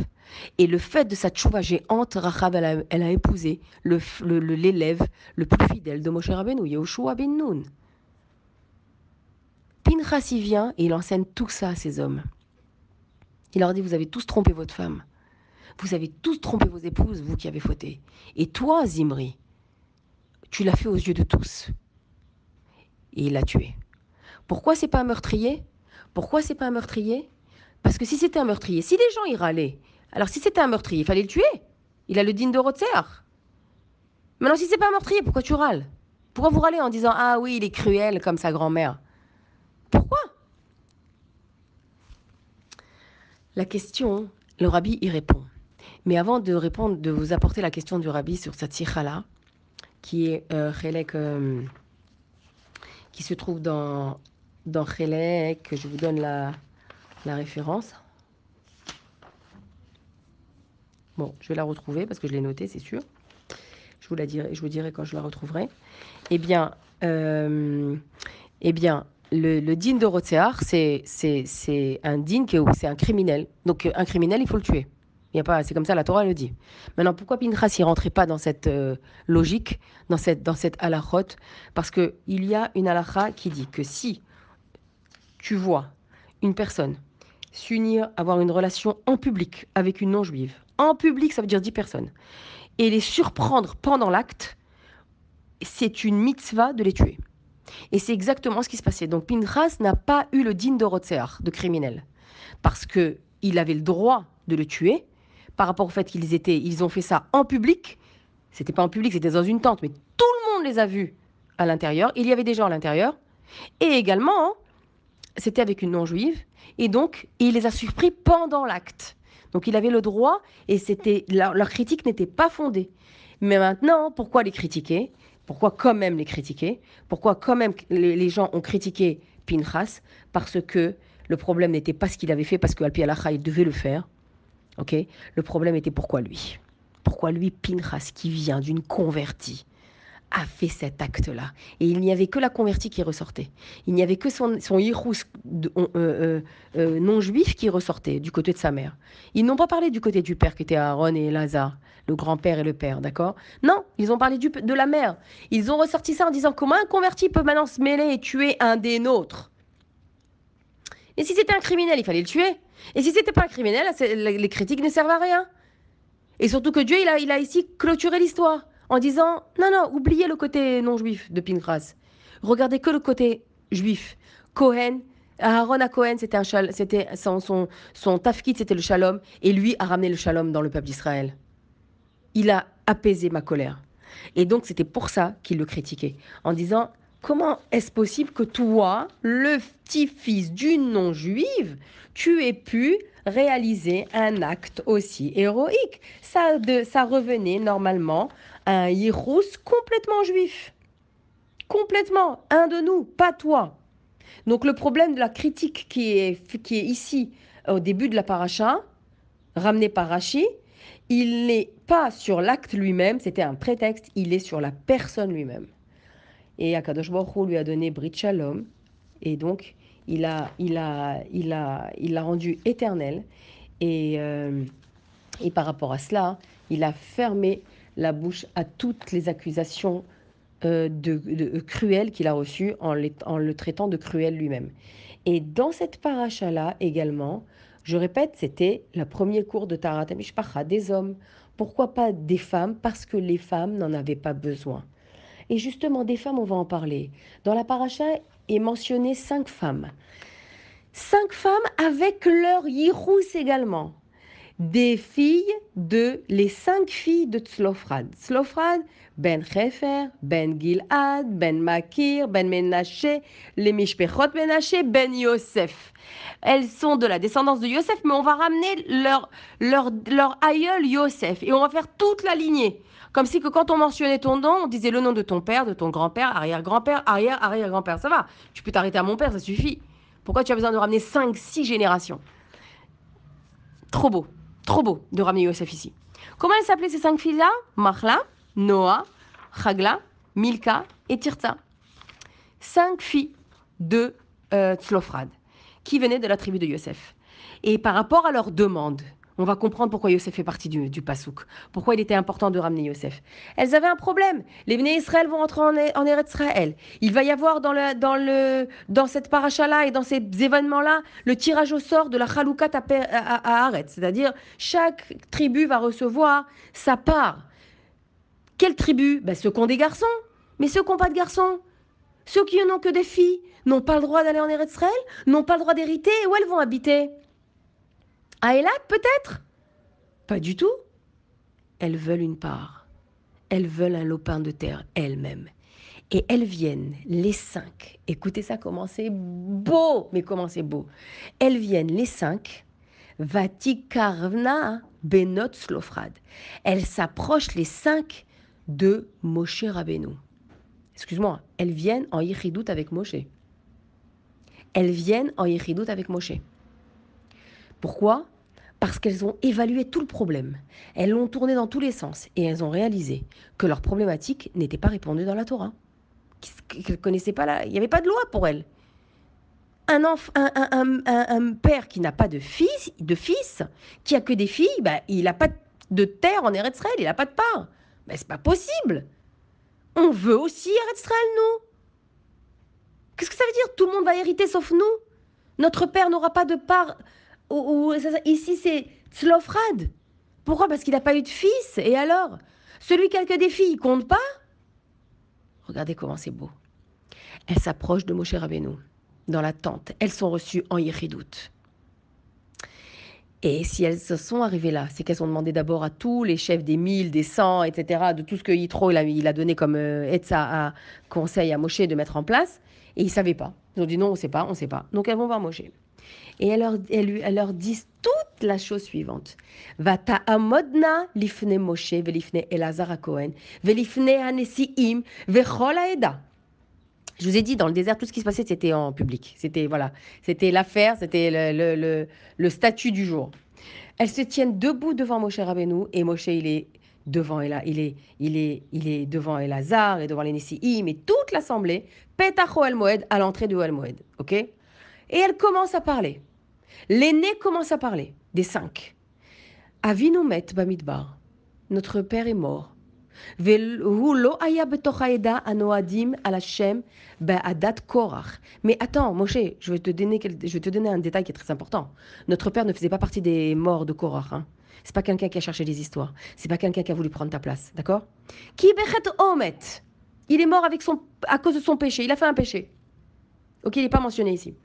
et le fait de sa tchouva géante, Rachav, elle a épousé l'élève le plus fidèle de Moshe Rabbeinu, Yehoshua ben Nun. Pinchas y vient et il enseigne tout ça à ses hommes. Il leur dit, vous avez tous trompé votre femme. Vous avez tous trompé vos épouses, vous qui avez fauté. Et toi, Zimri, tu l'as fait aux yeux de tous. Et il l'a tué. Pourquoi c'est pas un meurtrier? Pourquoi c'est pas un meurtrier? Parce que si c'était un meurtrier, si les gens y râlaient, alors si c'était un meurtrier, il fallait le tuer. Il a le digne de Rotzer. Maintenant, si c'est pas un meurtrier, pourquoi tu râles? Pourquoi vous râlez en disant, ah oui, il est cruel comme sa grand-mère? Pourquoi? La question, le rabbi y répond. Mais avant de répondre, de vous apporter la question du rabbi sur cette sikha-là, qui est Chelek, qui se trouve dans Chelek, je vous donne la référence. Bon, je vais la retrouver parce que je l'ai notée, c'est sûr. Je vous dirai quand je la retrouverai. Eh bien, le din de Rotzear, c'est un din c'est un criminel. Donc un criminel, il faut le tuer. C'est comme ça, la Torah le dit. Maintenant, pourquoi Pinchas n'y rentrait pas dans cette logique, dans cette halachot? Parce qu'il y a une halacha qui dit que si tu vois une personne s'unir, avoir une relation en public avec une non-juive, en public, ça veut dire 10 personnes, et les surprendre pendant l'acte, c'est une mitzvah de les tuer. Et c'est exactement ce qui se passait. Donc Pinchas n'a pas eu le din de Rotzear, de criminel, parce qu'il avait le droit de le tuer, par rapport au fait qu'ils ont fait ça en public. C'était pas en public, c'était dans une tente, mais tout le monde les a vus à l'intérieur. Il y avait des gens à l'intérieur. Et également, c'était avec une non-juive, et donc il les a surpris pendant l'acte. Donc il avait le droit, et leur critique n'était pas fondée. Mais maintenant, pourquoi les critiquer? Pourquoi quand même les critiquer? Pourquoi quand même les gens ont critiqué Pinchas? Parce que Le problème n'était pas ce qu'il avait fait parce qu'Al Pi Halacha, il devait le faire. Ok. Le problème était pourquoi lui. Pourquoi lui, Pinchas, qui vient d'une convertie, a fait cet acte-là. Et il n'y avait que la convertie qui ressortait. Il n'y avait que son Yirous non-juif qui ressortait du côté de sa mère. Ils n'ont pas parlé du côté du père qui était Aaron et Lazare, le grand-père et le père, d'accord? Non, ils ont parlé de la mère. Ils ont ressorti ça en disant comment un converti peut maintenant se mêler et tuer un des nôtres. Et si c'était un criminel, il fallait le tuer. Et si c'était pas un criminel, les critiques ne servent à rien. Et surtout que Dieu, il a ici clôturé l'histoire en disant non, non, oubliez le côté non-juif de Pinchas. Regardez que le côté juif. Cohen, Aaron à Cohen, c'était son tafkid, c'était le shalom. Et lui a ramené le shalom dans le peuple d'Israël. Il a apaisé ma colère. Et donc, c'était pour ça qu'il le critiquait. En disant comment est-ce possible que toi, le petit-fils d'une non-juive, tu aies pu réaliser un acte aussi héroïque? Ça revenait normalement à un Yirous complètement juif. Complètement. Un de nous, pas toi. Donc le problème de la critique qui est ici au début de la paracha, ramené par Rashi, il n'est pas sur l'acte lui-même, c'était un prétexte, il est sur la personne lui-même. Et Akadosh Baruch Hu lui a donné Brit Shalom, et donc il l'a rendu éternel. Et par rapport à cela, il a fermé la bouche à toutes les accusations cruelles qu'il a reçues en le traitant de cruel lui-même. Et dans cette paracha-là également, je répète, c'était le premier cours de Taharat HaMishpacha des hommes. Pourquoi pas des femmes? Parce que les femmes n'en avaient pas besoin. Et justement, des femmes, on va en parler. Dans la paracha est mentionné 5 femmes. 5 femmes avec leur Yirous également. Les 5 filles de Tzlofrad. Tzlofrad, Ben Hefer, Ben Gilad, Ben Makir, Ben Menaché, les Mishpechot Menaché, Ben Yosef. Elles sont de la descendance de Yosef, mais on va ramener leur aïeul Yosef. Et on va faire toute la lignée. Comme si que quand on mentionnait ton nom, on disait le nom de ton père, de ton grand-père, arrière-grand-père, arrière-arrière-grand-père. Ça va, tu peux t'arrêter à mon père, ça suffit. Pourquoi tu as besoin de ramener 5, 6 générations? Trop beau de ramener Yosef ici. Comment elles s'appelaient ces 5 filles-là? Machla, Noah, Chagla, Milka et Tirza. 5 filles de Tzlofrad qui venaient de la tribu de Yosef. Et par rapport à leur demande, on va comprendre pourquoi Yosef fait partie du Passouk. Pourquoi il était important de ramener Yosef. Elles avaient un problème. Les Bnei Israël vont rentrer en Eretz Israël. Il va y avoir dans cette paracha-là et dans ces événements-là le tirage au sort de la Chaloukat à Haaretz. C'est-à-dire, chaque tribu va recevoir sa part. Quelle tribu? Ceux qui ont des garçons. Mais ceux qui n'ont pas de garçons, ceux qui n'ont que des filles, n'ont pas le droit d'aller en Eretz Israël, n'ont pas le droit d'hériter. Et où elles vont habiter? À Eilat, peut-être? Pas du tout. Elles veulent une part. Elles veulent un lopin de terre elles-mêmes. Et elles viennent, les 5. Écoutez ça, comment c'est beau. Mais comment c'est beau. Elles viennent, les 5. Vatikarvna benot Tzlofrad. Elles s'approchent, les 5, de Moshe Rabbeinu. Excuse-moi, elles viennent en yichidout avec Moshe. Elles viennent en yichidout avec Moshe. Pourquoi? Parce qu'elles ont évalué tout le problème. Elles l'ont tourné dans tous les sens et elles ont réalisé que leur problématique n'était pas répondue dans la Torah. Qu'elles connaissaient pas il n'y avait pas de loi pour elles. Un père qui n'a pas de fils, qui a que des filles, il n'a pas de terre en Eretz Israël, il n'a pas de part. C'est pas possible. On veut aussi Eretz Israël, nous. Qu'est-ce que ça veut dire? Tout le monde va hériter sauf nous. Notre père n'aura pas de part. Ici, c'est Tzlofrad. Pourquoi? Parce qu'il n'a pas eu de fils. Et alors? Celui qui a que des filles, il compte pas? Regardez comment c'est beau. Elles s'approchent de Moshe Rabbeinu, dans la tente. Elles sont reçues en yichidout. Et si elles se sont arrivées là, c'est qu'elles ont demandé d'abord à tous les chefs des 1000, des 100, etc., de tout ce que Yitro il a donné comme Etza conseil à Moshe de mettre en place. Et ils ne savaient pas. Ils ont dit non, on ne sait pas, on ne sait pas. Donc elles vont voir Moshe. Et elles leur disent toute la chose suivante. Vata amodna lifne Moshe velifne Elazar Cohen velifne hanesiim vechol haeda. Je vous ai dit, dans le désert, tout ce qui se passait, c'était en public. C'était voilà, c'était l'affaire, c'était le statut du jour. Elles se tiennent debout devant Moshe Rabbeinu et Moshe, il est devant il est devant Elazar et devant les Nessi'im et toute l'assemblée, Petach Ohel Moed, à l'entrée de Ohel Moed, ok? Et elle commence à parler. L'aîné commence à parler, des 5. Avinu met bamidbar, notre père est mort. והוא לא היה בתוך העדה הנועדים על השם בעדת קורח. Mais attends, Moshe, je vais te donner un détail qui est très important. Notre père ne faisait pas partie des morts de Korach. Hein. C'est pas quelqu'un qui a cherché des histoires. C'est pas quelqu'un qui a voulu prendre ta place, d'accord? Qui bechet omet. Il est mort à cause de son péché. Il a fait un péché. Ok, il n'est pas mentionné ici.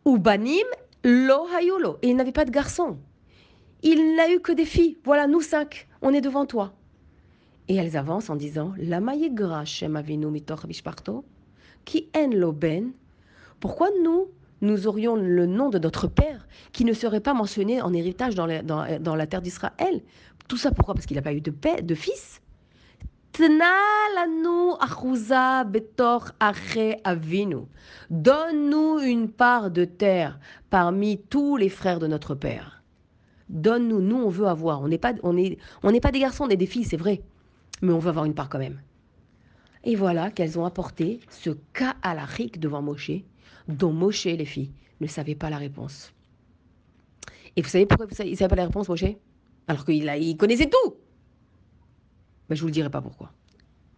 Ubanim lo hayulo. Et il n'avait pas de garçon. Il n'a eu que des filles. Voilà, nous 5, on est devant toi. Et elles avancent en disant Lama yegra Shem Avinu mitoch mishparto ki en lo ben. Pourquoi nous aurions le nom de notre père qui ne serait pas mentionné en héritage dans la terre d'Israël? Tout ça pourquoi? Parce qu'il n'a pas eu de fils. Tna lanu achuza betor ache avinu. Donne-nous une part de terre parmi tous les frères de notre père. Donne-nous, nous on veut avoir. On n'est pas des garçons, on est des filles, c'est vrai. Mais on va avoir une part quand même. Et voilà qu'elles ont apporté ce cas halachique devant Moshe, dont Moshe, les filles, ne savaient pas la réponse. Et vous savez pourquoi ils ne savaient pas la réponse, Moshe? Alors qu'il connaissait tout. Mais je ne vous le dirai pas pourquoi.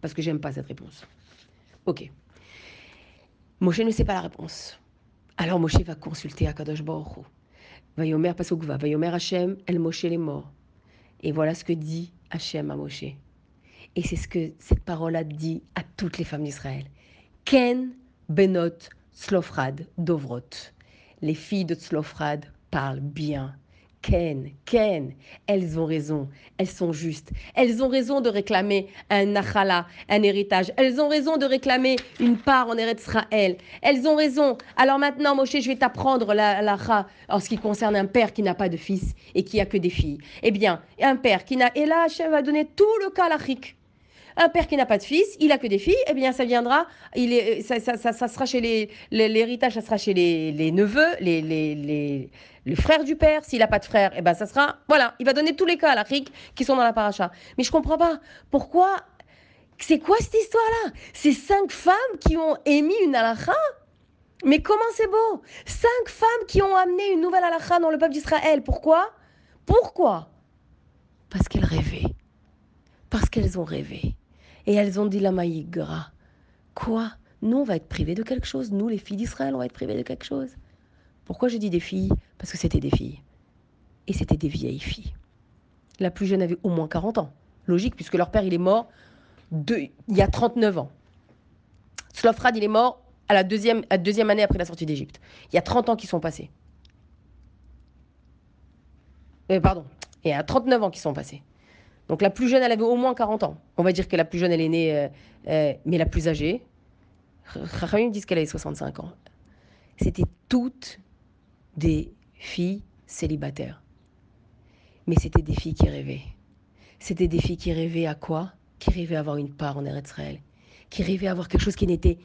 Parce que j'aime pas cette réponse. Ok. Moshe ne sait pas la réponse. Alors Moshe va consulter Akadosh Baruch Hu. Vayomer Pasukva, Vayomer Hashem, El Moshe les morts. Et voilà ce que dit Hashem à Moshe. Et c'est ce que cette parole a dit à toutes les femmes d'Israël. Ken benot Tzlofrad dovrot. Les filles de Tzlofrad parlent bien. Ken, elles ont raison, elles sont justes. Elles ont raison de réclamer un nachala, un héritage. Elles ont raison de réclamer une part en Eretz Israël. Elles ont raison. Alors maintenant, Moshe, je vais t'apprendre la halakha en ce qui concerne un père qui n'a pas de fils et qui a que des filles. Eh bien, un père qui n'a... Et là, Hachem va donner tout le cas halachique. Un père qui n'a pas de fils, il a que des filles, eh bien ça viendra, ça sera chez l'héritage, ça sera chez les neveux, les frères du père. S'il n'a pas de frère, eh bien ça sera, voilà, il va donner tous les cas à l'Afrique qui sont dans la paracha. Mais je comprends pas, pourquoi, c'est quoi cette histoire-là? Ces 5 femmes qui ont émis une halakha? Mais comment c'est beau? 5 femmes qui ont amené une nouvelle halakha dans le peuple d'Israël. Pourquoi? Parce qu'elles rêvaient. Parce qu'elles ont rêvé. Et elles ont dit la maïgra. Quoi? Nous, on va être privés de quelque chose. Nous, les filles d'Israël, on va être privés de quelque chose. Pourquoi je dis des filles? Parce que c'était des filles. Et c'était des vieilles filles. La plus jeune avait au moins 40 ans. Logique, puisque leur père, il est mort il y a 39 ans. Tzlofrad, il est mort à la deuxième année après la sortie d'Égypte. Il y a 30 ans qui sont passés. Il y a 39 ans qui sont passés. Donc la plus jeune, elle avait au moins 40 ans. On va dire que la plus jeune, elle est née, mais la plus âgée, Chachamim disent qu'elle avait 65 ans. C'était toutes des filles célibataires. Mais c'était des filles qui rêvaient. C'était des filles qui rêvaient à quoi? Qui rêvaient à avoir une part en Eretz Israël. Qui rêvaient à avoir quelque chose qui était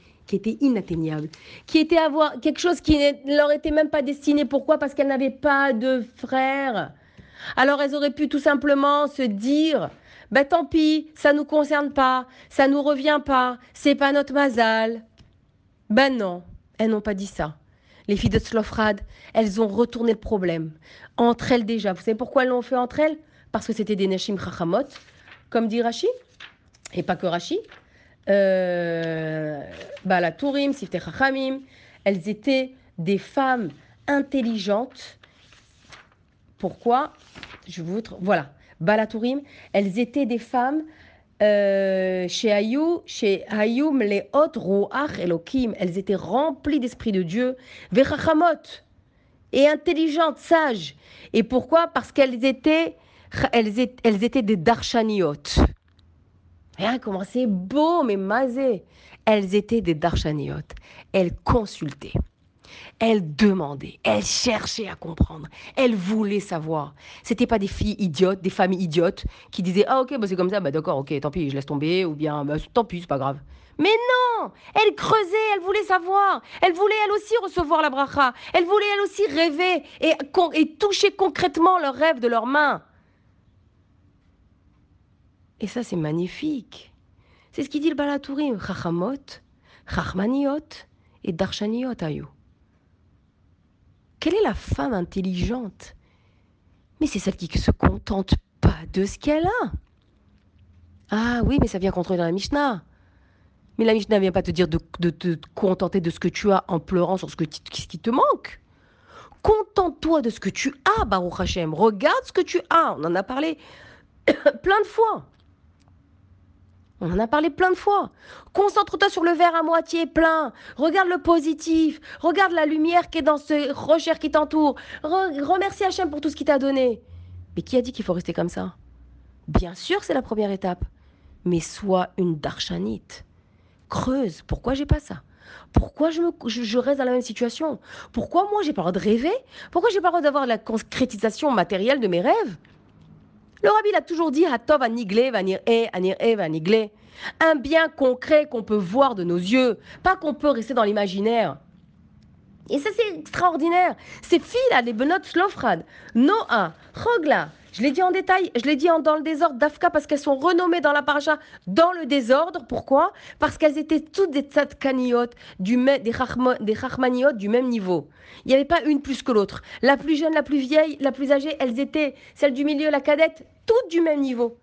inatteignable. Qui était à avoir quelque chose qui ne leur était même pas destiné. Pourquoi? Parce qu'elles n'avaient pas de frères. Alors elles auraient pu tout simplement se dire ben tant pis, ça nous concerne pas, ça nous revient pas, c'est pas notre mazal. Ben non, elles n'ont pas dit ça. Les filles de Tzlofrad, elles ont retourné le problème. Entre elles déjà. Vous savez pourquoi elles l'ont fait entre elles? Parce que c'était des Neshim Chachamot, comme dit Rashi, et pas que Rashi. La Tourim, Siftei Chachamim, elles étaient des femmes intelligentes. Pourquoi? Je vous montre. Voilà. Balatourim, elles étaient des femmes chez Hayum les Hot Ruach Elokim. Elles étaient remplies d'esprit de Dieu. Vechachamot. Et intelligentes, sages. Et pourquoi? Parce qu'elles étaient des Darshaniot. Rien, comment c'est beau, mais mazé. Elles étaient des Darshaniot. Elles consultaient. Elle demandait, elle cherchait à comprendre, elle voulait savoir. C'était pas des filles idiotes, des familles idiotes qui disaient ah ok bah c'est comme ça, bah d'accord ok tant pis je laisse tomber ou bien bah, tant pis c'est pas grave. Mais non, elle creusait, elle voulait savoir, elle voulait elle aussi recevoir la bracha, elle voulait elle aussi rêver et toucher concrètement leurs rêves de leurs mains. Et ça c'est magnifique. C'est ce qu'il dit le Balatourim, Chachamot, Chachmaniot et Darshaniot ayu. Quelle est la femme intelligente? Mais c'est celle qui ne se contente pas de ce qu'elle a. Ah oui, mais ça vient contredire la Mishnah. Mais la Mishnah ne vient pas te dire de te contenter de ce que tu as en pleurant sur ce qui te manque. Contente-toi de ce que tu as, Baruch Hashem. Regarde ce que tu as. On en a parlé plein de fois. On en a parlé plein de fois. Concentre-toi sur le verre à moitié plein. Regarde le positif. Regarde la lumière qui est dans ce rocher qui t'entoure. Remercie Hachem pour tout ce qu'il t'a donné. Mais qui a dit qu'il faut rester comme ça? Bien sûr, c'est la première étape. Mais sois une darshanite. Creuse. Pourquoi j'ai pas ça? Pourquoi je reste dans la même situation? Pourquoi moi j'ai pas le droit de rêver? Pourquoi j'ai pas le droit d'avoir la concrétisation matérielle de mes rêves? Le rabbi il a toujours dit Hatov aniglé, vanir vaniglé. Un bien concret qu'on peut voir de nos yeux, pas qu'on peut rester dans l'imaginaire. Et ça c'est extraordinaire. Ces filles-là, les Benot Slofrad, Noah, Chogla, je l'ai dit en détail, je l'ai dit dans le désordre d'Afka parce qu'elles sont renommées dans la paracha dans le désordre. Pourquoi? Parce qu'elles étaient toutes des tzadkaniyot, des chachmaniyot du même niveau. Il n'y avait pas une plus que l'autre. La plus jeune, la plus vieille, la plus âgée, elles étaient, celle du milieu, la cadette, toutes du même niveau.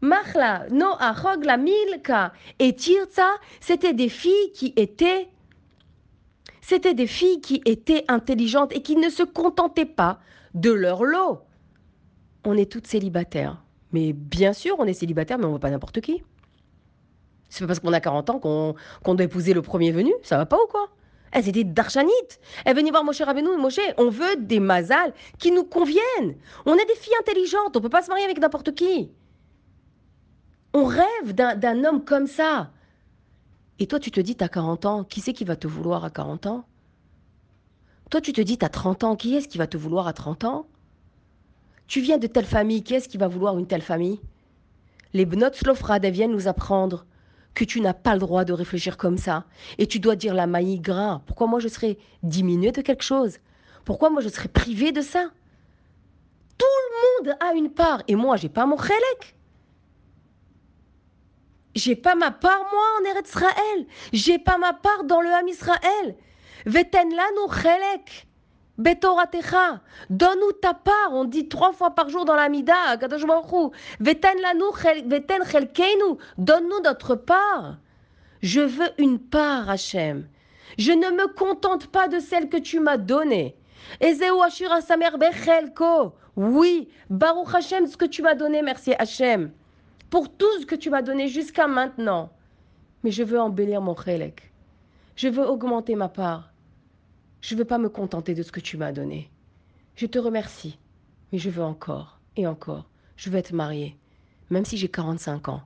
Machla, Noah, Chogla, Milka et Tirza, c'était des filles qui étaient intelligentes et qui ne se contentaient pas de leur lot. On est toutes célibataires. Mais bien sûr, on est célibataire, mais on ne veut pas n'importe qui. C'est pas parce qu'on a 40 ans qu'on doit épouser le premier venu. Ça va pas ou quoi? Elles étaient darchanites. Elles venaient voir Moshe Rabbeinu et Moshe, on veut des mazals qui nous conviennent. On est des filles intelligentes, on ne peut pas se marier avec n'importe qui. On rêve d'un homme comme ça. Et toi, tu te dis, t'as 40 ans, qui c'est qui va te vouloir à 40 ans? Toi, tu te dis, t'as 30 ans, qui est-ce qui va te vouloir à 30 ans? Tu viens de telle famille, qui est-ce qui va vouloir une telle famille? Les Bnot Slofrad, elles viennent nous apprendre que tu n'as pas le droit de réfléchir comme ça. Et tu dois dire la maïgra. Pourquoi moi je serais diminuée de quelque chose? Pourquoi moi je serais privée de ça? Tout le monde a une part. Et moi, j'ai pas mon chélek. J'ai pas ma part, moi, en Eretz Israël. J'ai pas ma part dans le Ham Israël. Veten lanu chelek. Betoratecha, donne-nous ta part. On dit 3 fois par jour dans la Mida, Kadosh Baruch Hu. Veten chelkeinu, donne-nous notre part. Je veux une part, Hachem. Je ne me contente pas de celle que tu m'as donnée. Ezeu ashira samer bechelko. Oui, Baruch Hachem, ce que tu m'as donné, merci Hachem. Pour tout ce que tu m'as donné jusqu'à maintenant. Mais je veux embellir mon chelek. Je veux augmenter ma part. Je ne veux pas me contenter de ce que tu m'as donné. Je te remercie, mais je veux encore et encore. Je veux être mariée, même si j'ai 45 ans,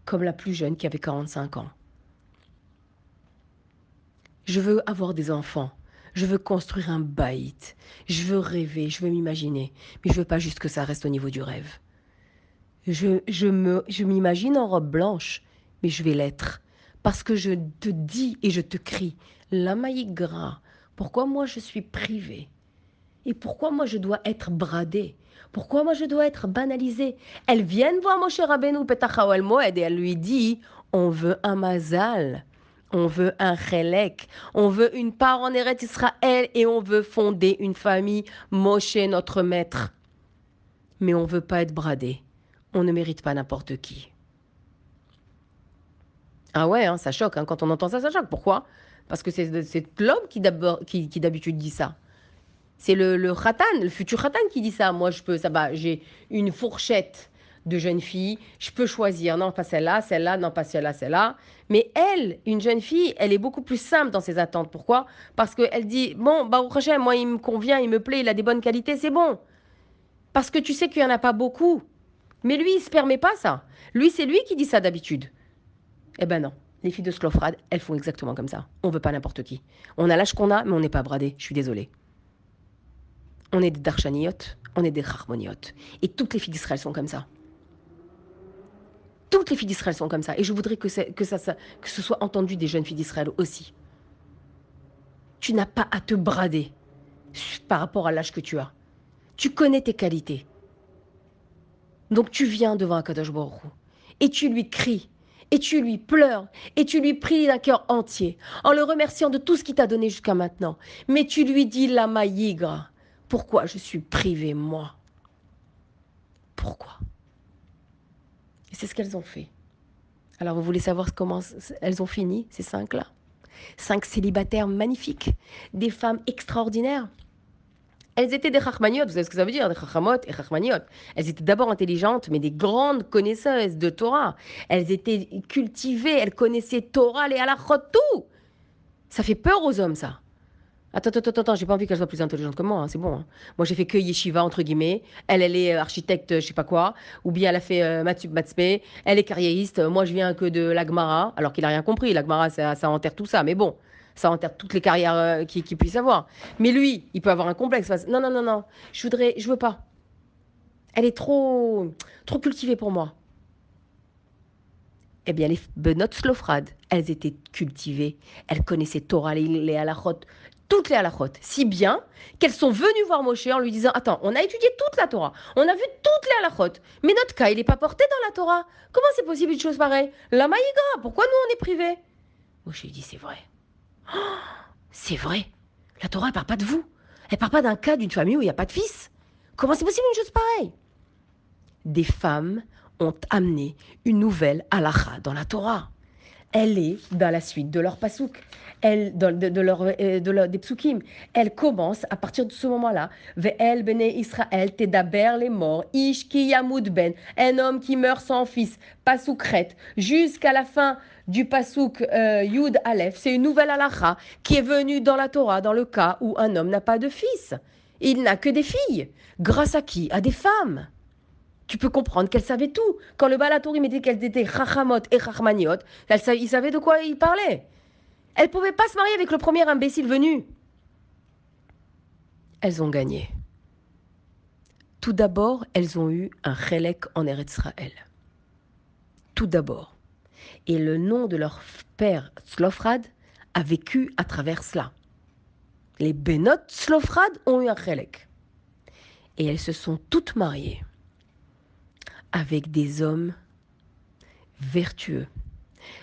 comme la plus jeune qui avait 45 ans. Je veux avoir des enfants. Je veux construire un baït. Je veux rêver, je veux m'imaginer. Mais je ne veux pas juste que ça reste au niveau du rêve. Je m'imagine en robe blanche, mais je vais l'être. Parce que je te dis et je te crie, la maïgra. Pourquoi moi je suis privée? Et pourquoi moi je dois être bradée? Pourquoi moi je dois être banalisée? Elles viennent voir Moshe Rabbeinu Petach Oel Moed et elle lui dit, on veut un mazal, on veut un chelek, on veut une part en Eretz Israël et on veut fonder une famille, Moshe notre maître. Mais on ne veut pas être bradé. On ne mérite pas n'importe qui. Ah ouais, hein, ça choque, hein, quand on entend ça, ça choque. Pourquoi? Parce que c'est l'homme qui d'habitude dit ça. C'est le khatan, le futur khatan qui dit ça. Moi, j'ai une fourchette de jeunes filles. Je peux choisir, non, pas celle-là, non, pas celle-là, celle-là. Mais elle, une jeune fille, elle est beaucoup plus simple dans ses attentes. Pourquoi? Parce qu'elle dit, bon, Baruch Hashem, moi, il me convient, il me plaît, il a des bonnes qualités, c'est bon. Parce que tu sais qu'il n'y en a pas beaucoup. Mais lui, il ne se permet pas ça. Lui, c'est lui qui dit ça d'habitude. Eh ben non. Les filles de Slofrad, elles font exactement comme ça. On veut pas n'importe qui. On a l'âge qu'on a, mais on n'est pas bradé. Je suis désolée. On est des Darchaniotes, on est des Harmoniotes. Et toutes les filles d'Israël sont comme ça. Toutes les filles d'Israël sont comme ça. Et je voudrais que ce soit entendu des jeunes filles d'Israël aussi. Tu n'as pas à te brader par rapport à l'âge que tu as. Tu connais tes qualités. Donc tu viens devant Akadosh Baruch Hu et tu lui cries, et tu lui pleures, et tu lui pries d'un cœur entier, en le remerciant de tout ce qu'il t'a donné jusqu'à maintenant. Mais tu lui dis, Lama Yigra, pourquoi je suis privée, moi? Pourquoi? Et c'est ce qu'elles ont fait. Alors vous voulez savoir comment elles ont fini, ces 5-là? 5 célibataires magnifiques, des femmes extraordinaires. Elles étaient des chachmaniot, vous savez ce que ça veut dire, des chachamot et chachmaniot. Elles étaient d'abord intelligentes, mais des grandes connaisseuses de Torah. Elles étaient cultivées, elles connaissaient Torah, les halachot, tout. Ça fait peur aux hommes, ça. Attends, j'ai pas envie qu'elles soient plus intelligentes que moi, hein, c'est bon. Hein. Moi, j'ai fait que yeshiva, entre guillemets. Elle est architecte, je sais pas quoi. Ou bien elle a fait maths sup, maths spé. Elle est carriériste. Moi, je viens que de l'Agmara, alors qu'il a rien compris. L'Agmara, ça enterre tout ça, mais bon. Ça enterre toutes les carrières qu'il puisse avoir. Mais lui, il peut avoir un complexe. Non. Je veux pas. Elle est trop cultivée pour moi. Eh bien, les Benot Slofrad, elles étaient cultivées. Elles connaissaient Torah, les halachot, toutes les halachot, si bien qu'elles sont venues voir Moshe en lui disant « Attends, on a étudié toute la Torah, on a vu toutes les halachot, mais notre cas, il n'est pas porté dans la Torah. Comment c'est possible une chose pareille? La maïgra, pourquoi nous, on est privés ?» Moshe dit « C'est vrai. Oh, c'est vrai. La Torah, elle ne parle pas de vous. Elle ne parle pas d'un cas d'une famille où il n'y a pas de fils. Comment c'est possible une chose pareille ?» Des femmes ont amené une nouvelle halakha dans la Torah. Elle est dans la suite de leur pasouk, des psukim. Elle commence à partir de ce moment-là. Ve'el bene Israël tedaber les morts, ish ki yamud ben, un homme qui meurt sans fils, pasoukret, jusqu'à la fin du pasouk Yud Aleph. C'est une nouvelle halakha qui est venue dans la Torah dans le cas où un homme n'a pas de fils. Il n'a que des filles. Grâce à qui? À des femmes. Tu peux comprendre qu'elle savait tout. Quand le Balatori mettait qu'elles étaient chachamot et chachmaniot, il savait de quoi il parlait. Elle ne pouvait pas se marier avec le premier imbécile venu. Elles ont gagné. Tout d'abord, elles ont eu un chélek en Eretz Israël. Tout d'abord. Et le nom de leur père, Slofrad, a vécu à travers cela. Les Benot Slofrad ont eu un chélek. Et elles se sont toutes mariées avec des hommes vertueux,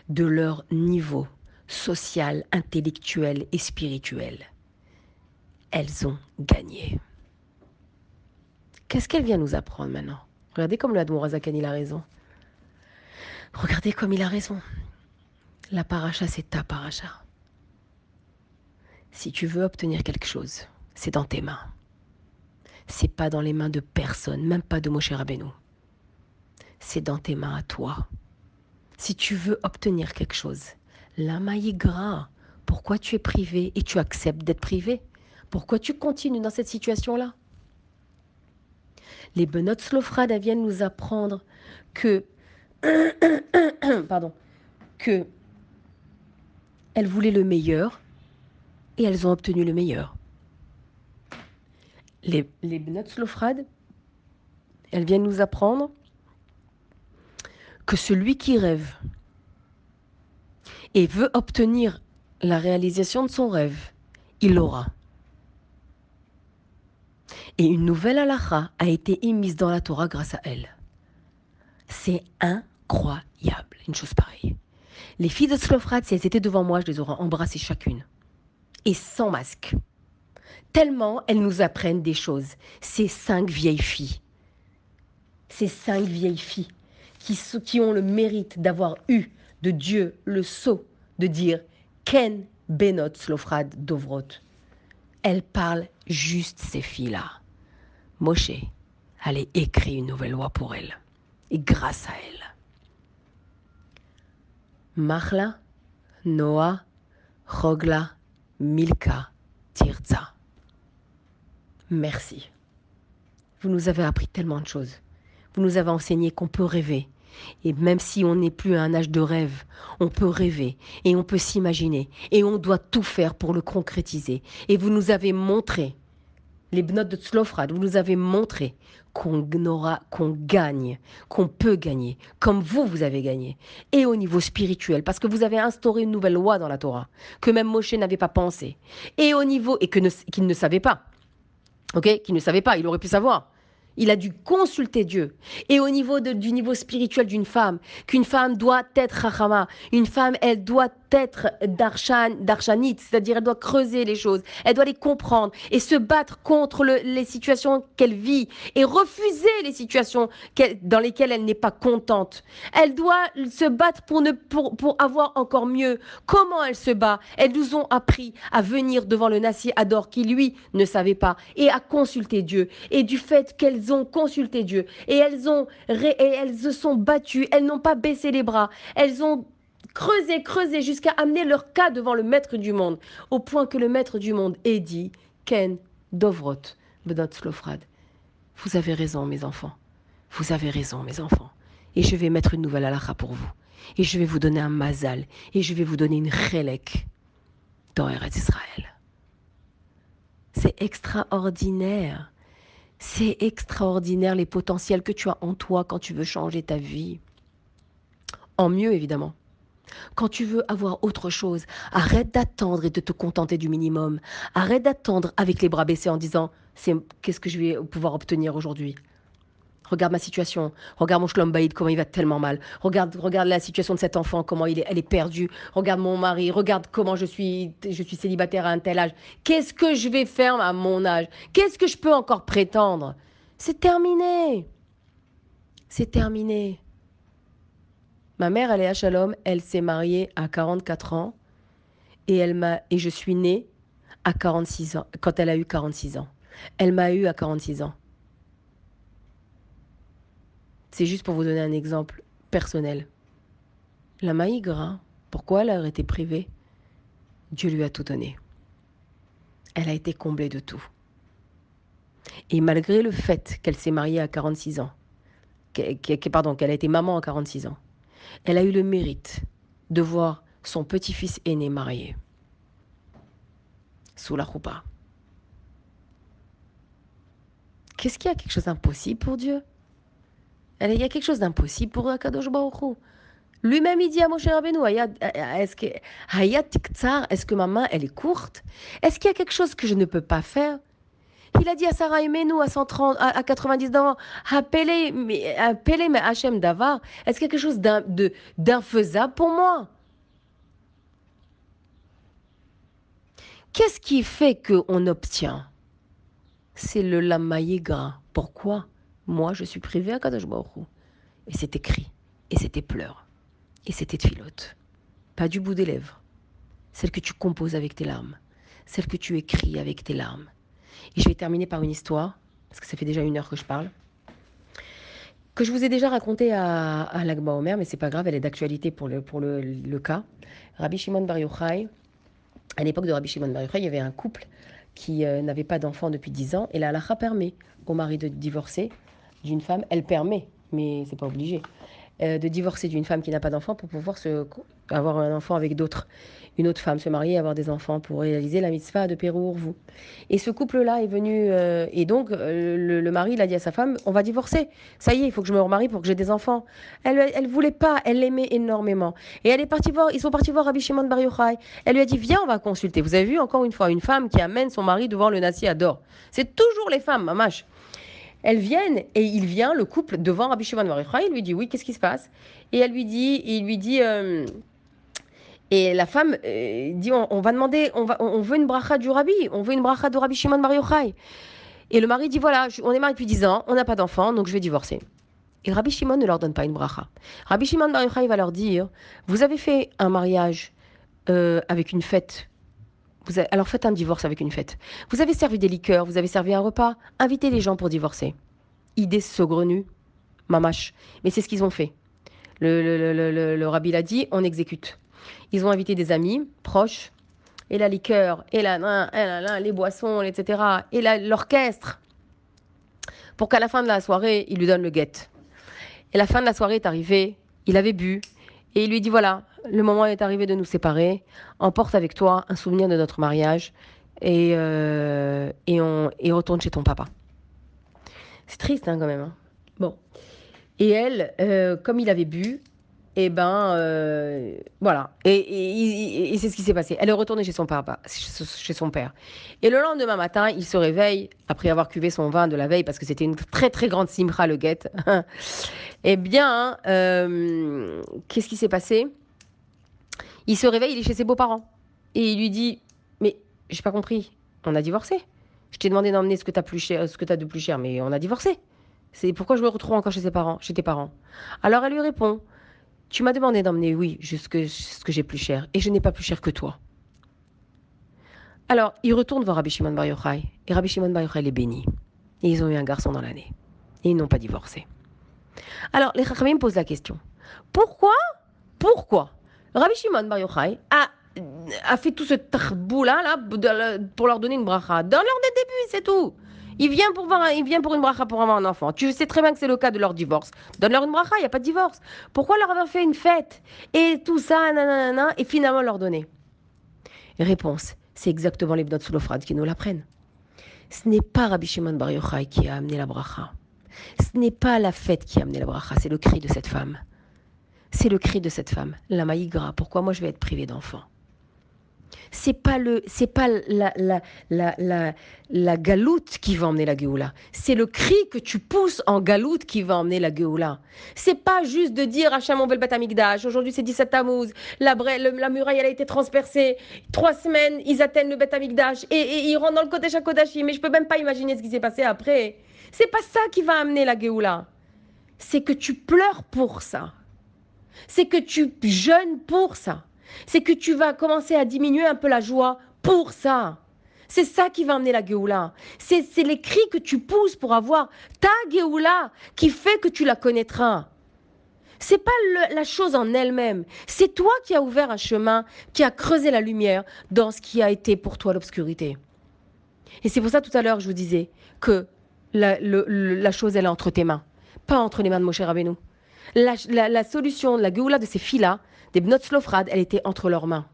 de leur niveau social, intellectuel et spirituel. Elles ont gagné. Qu'est-ce qu'elle vient nous apprendre maintenant? Regardez comme le Admor Azakan, il a raison. Regardez comme il a raison. La paracha, c'est ta paracha. Si tu veux obtenir quelque chose, c'est dans tes mains. C'est pas dans les mains de personne, même pas de Moshe Rabbeinu. C'est dans tes mains à toi. Si tu veux obtenir quelque chose, la maïgra, pourquoi tu es privé et tu acceptes d'être privé? Pourquoi tu continues dans cette situation-là? Les Benot Slofrad viennent nous apprendre que, que elles voulaient le meilleur et elles ont obtenu le meilleur. Les Benot Slofrad, elles viennent nous apprendre que celui qui rêve et veut obtenir la réalisation de son rêve, il l'aura. Et une nouvelle halakha a été émise dans la Torah grâce à elle. C'est incroyable, une chose pareille. Les filles de Slofrad, si elles étaient devant moi, je les aurais embrassées chacune. Et sans masque. Tellement elles nous apprennent des choses. Ces 5 vieilles filles. Ces 5 vieilles filles qui ont le mérite d'avoir eu de Dieu le sceau de dire Ken Benot Slofrad Dovrot. Elles parlent juste ces filles-là. Moshe allait écrire une nouvelle loi pour elles. Et grâce à elles. Machla, Noah, Chogla, Milka, Tirza. Merci. Vous nous avez appris tellement de choses. Vous nous avez enseigné qu'on peut rêver Et même si on n'est plus à un âge de rêve, on peut rêver et on peut s'imaginer et on doit tout faire pour le concrétiser. Et vous nous avez montré, les bnotes de Tzlofrad, vous nous avez montré qu'on gagne, qu'on peut gagner, comme vous avez gagné. Et au niveau spirituel, parce que vous avez instauré une nouvelle loi dans la Torah, que même Moshe n'avait pas pensé. Et au niveau, et qu'il ne savait pas. Ok, qu'il ne savait pas, il aurait pu savoir. Il a dû consulter Dieu. Et au niveau du niveau spirituel d'une femme, qu'une femme doit être rachama, une femme, elle doit être darshanite, c'est-à-dire elle doit creuser les choses, elle doit les comprendre et se battre contre les situations qu'elle vit et refuser les situations dans lesquelles elle n'est pas contente. Elle doit se battre pour avoir encore mieux. Comment elle se bat? Elles nous ont appris à venir devant le Nassi Ador qui, lui, ne savait pas et à consulter Dieu. Et du fait qu'elles ont consulté Dieu et elles se sont battues, elles n'ont pas baissé les bras, elles ont creusé jusqu'à amener leur cas devant le maître du monde, au point que le maître du monde ait dit Ken Dovrot Benot Slofrad. Vous avez raison, mes enfants. Vous avez raison, mes enfants. Et je vais mettre une nouvelle halakha pour vous. Et je vais vous donner un mazal. Et je vais vous donner une chelek dans Eretz Israël. C'est extraordinaire. C'est extraordinaire les potentiels que tu as en toi quand tu veux changer ta vie. En mieux, évidemment. Quand tu veux avoir autre chose, arrête d'attendre et de te contenter du minimum. Arrête d'attendre avec les bras baissés en disant qu'est-ce que je vais pouvoir obtenir aujourd'hui. Regarde ma situation, regarde mon shlom baïd, comment il va tellement mal. Regarde la situation de cet enfant, comment elle est perdue. Regarde mon mari, regarde comment je suis célibataire à un tel âge. Qu'est-ce que je vais faire à mon âge? Qu'est-ce que je peux encore prétendre? C'est terminé. C'est terminé. Ma mère, elle est à Shalom, elle s'est mariée à 44 ans et je suis née à 46 ans, quand elle a eu 46 ans. Elle m'a eu à 46 ans. C'est juste pour vous donner un exemple personnel. La maïgre, hein, pourquoi elle a été privée? Dieu lui a tout donné. Elle a été comblée de tout. Et malgré le fait qu'elle s'est mariée à 46 ans, qu'elle a été maman à 46 ans, elle a eu le mérite de voir son petit-fils aîné marié sous la choupa. Qu'est-ce qu'il y a quelque chose d'impossible pour Dieu? Il y a quelque chose d'impossible pour Akadosh Baruch Hu. Lui-même, il dit à Moshe Rabbeinu, est-ce que ma main, elle est courte? Est-ce qu'il y a quelque chose que je ne peux pas faire? Il a dit à Sarah Emenu à 130, à 90 ans, appelez mais Hachem Davar, est-ce qu'il y a quelque chose d'infaisable pour moi? Qu'est-ce qui fait qu'on obtient? C'est le lamaïga. Pourquoi? Moi, je suis privé à Kadosh Baruch Hu. Et c'est écrit, et c'était pleurs, et c'était tfilote. Pas du bout des lèvres, celle que tu composes avec tes larmes, celle que tu écris avec tes larmes. Et je vais terminer par une histoire, parce que ça fait déjà 1 heure que je parle, que je vous ai déjà racontée à l'Agba Omer, mais c'est pas grave, elle est d'actualité pour le cas. Rabbi Shimon Bar Yochai, à l'époque de Rabbi Shimon Bar Yochai, il y avait un couple qui n'avait pas d'enfant depuis 10 ans, et la halakha permet au mari de divorcer d'une femme, elle permet, mais c'est pas obligé, de divorcer d'une femme qui n'a pas d'enfant pour pouvoir avoir un enfant avec une autre femme, se marier, avoir des enfants pour réaliser la mitzvah de Pérour, vous. Et ce couple-là est venu, et donc le mari, il a dit à sa femme, on va divorcer, ça y est, il faut que je me remarie pour que j'ai des enfants. Elle voulait pas, elle l'aimait énormément. Et ils sont partis voir Rabbi Shimon Bar Yochai. Elle lui a dit, viens, on va consulter. Vous avez vu, encore une fois, une femme qui amène son mari devant le Nassi Ador. C'est toujours les femmes, mamache. Elles viennent et il vient, le couple, devant Rabbi Shimon Bar Yochai. Il lui dit, oui, qu'est-ce qui se passe? Et il lui dit, et la femme dit, on va demander, on veut une bracha du Rabbi, on veut une bracha de Rabbi Shimon Bar Yochai. Et le mari dit, voilà, on est mariés depuis 10 ans, on n'a pas d'enfant, donc je vais divorcer. Et Rabbi Shimon ne leur donne pas une bracha. Rabbi Shimon Bar Yochai va leur dire, vous avez fait un mariage avec une fête. Alors faites un divorce avec une fête. Vous avez servi des liqueurs, vous avez servi un repas, invitez les gens pour divorcer. Idée saugrenue, mamache. Mais c'est ce qu'ils ont fait. Le rabbi l'a dit, on exécute. Ils ont invité des amis proches, et la liqueur, et les boissons, etc., et l'orchestre, pour qu'à la fin de la soirée, ils lui donnent le guet. Et la fin de la soirée est arrivée, il avait bu, et il lui dit voilà, le moment est arrivé de nous séparer, emporte avec toi un souvenir de notre mariage, et retourne chez ton papa. C'est triste hein, quand même. Hein. Bon. Et elle, comme il avait bu, voilà. Et c'est ce qui s'est passé. Elle est retournée chez son papa, chez son père. Et le lendemain matin, il se réveille, après avoir cuvé son vin de la veille, parce que c'était une très très grande simcha, le guet. Qu'est-ce qui s'est passé? Il se réveille, il est chez ses beaux-parents. Et il lui dit, mais j'ai pas compris, on a divorcé. Je t'ai demandé d'emmener ce que t'as plus cher, ce que t'as de plus cher, mais on a divorcé. C'est pourquoi je me retrouve encore chez tes parents. Alors elle lui répond, tu m'as demandé d'emmener, oui, ce que j'ai plus cher, et je n'ai pas plus cher que toi. Alors, il retourne voir Rabbi Shimon Bar Yochai, et Rabbi Shimon Bar Yochai les bénit. Et ils ont eu un garçon dans l'année. Et ils n'ont pas divorcé. Alors, les Chachamim posent la question. Pourquoi Rabbi Shimon Bar Yochai a fait tout ce tarbou-là pour leur donner une bracha? Dans l'heure des débuts, c'est tout. Il vient pour une bracha pour avoir un enfant. Tu sais très bien que c'est le cas de leur divorce. Donne-leur une bracha, il n'y a pas de divorce. Pourquoi leur avoir fait une fête? Et tout ça, nanana, et finalement leur donner? Réponse, c'est exactement les Bnot Tzlofrad qui nous l'apprennent. Ce n'est pas Rabbi Shimon Bar Yochai qui a amené la bracha. Ce n'est pas la fête qui a amené la bracha, c'est le cri de cette femme. C'est le cri de cette femme. La maïgra, pourquoi moi je vais être privée d'enfant? C'est pas la galoute qui va emmener la Géoula. C'est le cri que tu pousses en galoute qui va emmener la Géoula. C'est pas juste de dire Hachem on veut le Beth Amikdash. Aujourd'hui c'est 17 Tammuz. La muraille elle a été transpercée. 3 semaines ils atteignent le Beth Amikdash et ils rentrent dans le Kodesh HaKodashim. Mais je peux même pas imaginer ce qui s'est passé après. C'est pas ça qui va amener la Géoula. C'est que tu pleures pour ça. C'est que tu jeûnes pour ça. C'est que tu vas commencer à diminuer un peu la joie pour ça. C'est ça qui va amener la Géoula. C'est les cris que tu pousses pour avoir ta Géoula qui fait que tu la connaîtras. C'est pas la chose en elle-même. C'est toi qui as ouvert un chemin, qui a creusé la lumière dans ce qui a été pour toi l'obscurité. Et c'est pour ça tout à l'heure je vous disais que la chose elle est entre tes mains, pas entre les mains de Moshe Rabbeinu. La solution, la Géoula de ces filles-là, des Bnot Tzlofrad, elle était entre leurs mains.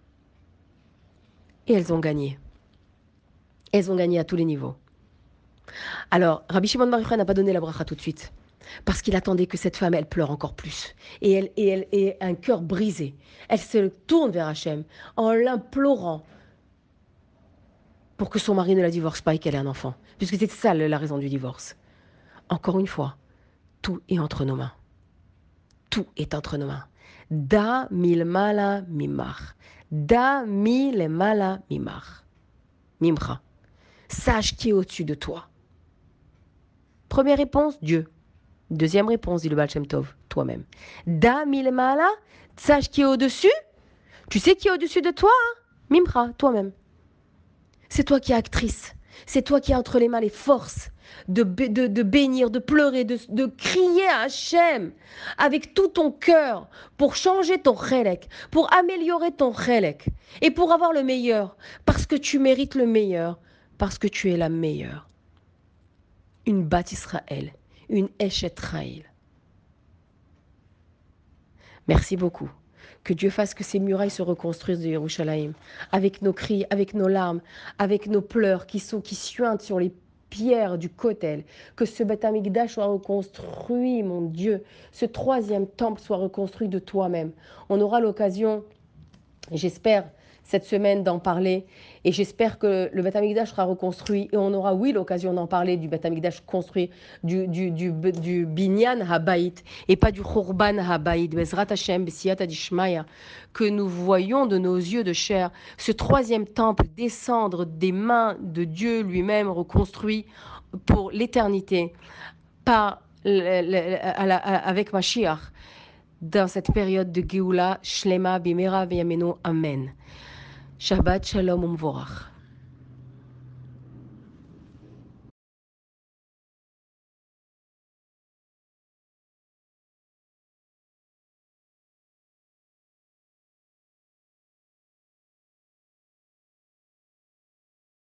Et elles ont gagné. Elles ont gagné à tous les niveaux. Alors, Rabbi Shimon Bar Yochai n'a pas donné la bracha tout de suite. Parce qu'il attendait que cette femme, elle pleure encore plus. Et elle ait un cœur brisé. Elle se tourne vers Hachem en l'implorant pour que son mari ne la divorce pas et qu'elle ait un enfant. Puisque c'est ça la raison du divorce. Encore une fois, tout est entre nos mains. Tout est entre nos mains. Da milmala mimar. Da milmala mimar. Mimra. Sache qui est au-dessus de toi. Première réponse, Dieu. Deuxième réponse, dit le Baal Shem Tov, toi-même. Da milmala, sache qui est au-dessus. Tu sais qui est au-dessus de toi, hein? Mimra, toi-même. C'est toi qui es actrice. C'est toi qui as entre les mains les forces de bénir, de pleurer, de crier à Hachem avec tout ton cœur pour changer ton chélek, pour améliorer ton chélek et pour avoir le meilleur. Parce que tu mérites le meilleur, parce que tu es la meilleure. Une Bat Israël, une Eshet Raïl. Merci beaucoup. Que Dieu fasse que ces murailles se reconstruisent de Yerushalayim, avec nos cris, avec nos larmes, avec nos pleurs qui suintent sur les pierres du Kotel. Que ce Beth Amikdash soit reconstruit, mon Dieu. Ce troisième temple soit reconstruit de toi-même. On aura l'occasion, j'espère, cette semaine d'en parler. Et j'espère que le Beth Amikdash sera reconstruit. Et on aura, oui, l'occasion d'en parler du Beth Amikdash construit, du Binyan Habayit, et pas du Chorban Habayit. Bezrat Hashem, B'siyata Dishmaya, que nous voyons de nos yeux de chair ce troisième temple descendre des mains de Dieu lui-même, reconstruit pour l'éternité, avec Mashiach, dans cette période de Géoula, Shlema, Bimera, Veyameno, Amen. Shabbat Shalom Umvorach.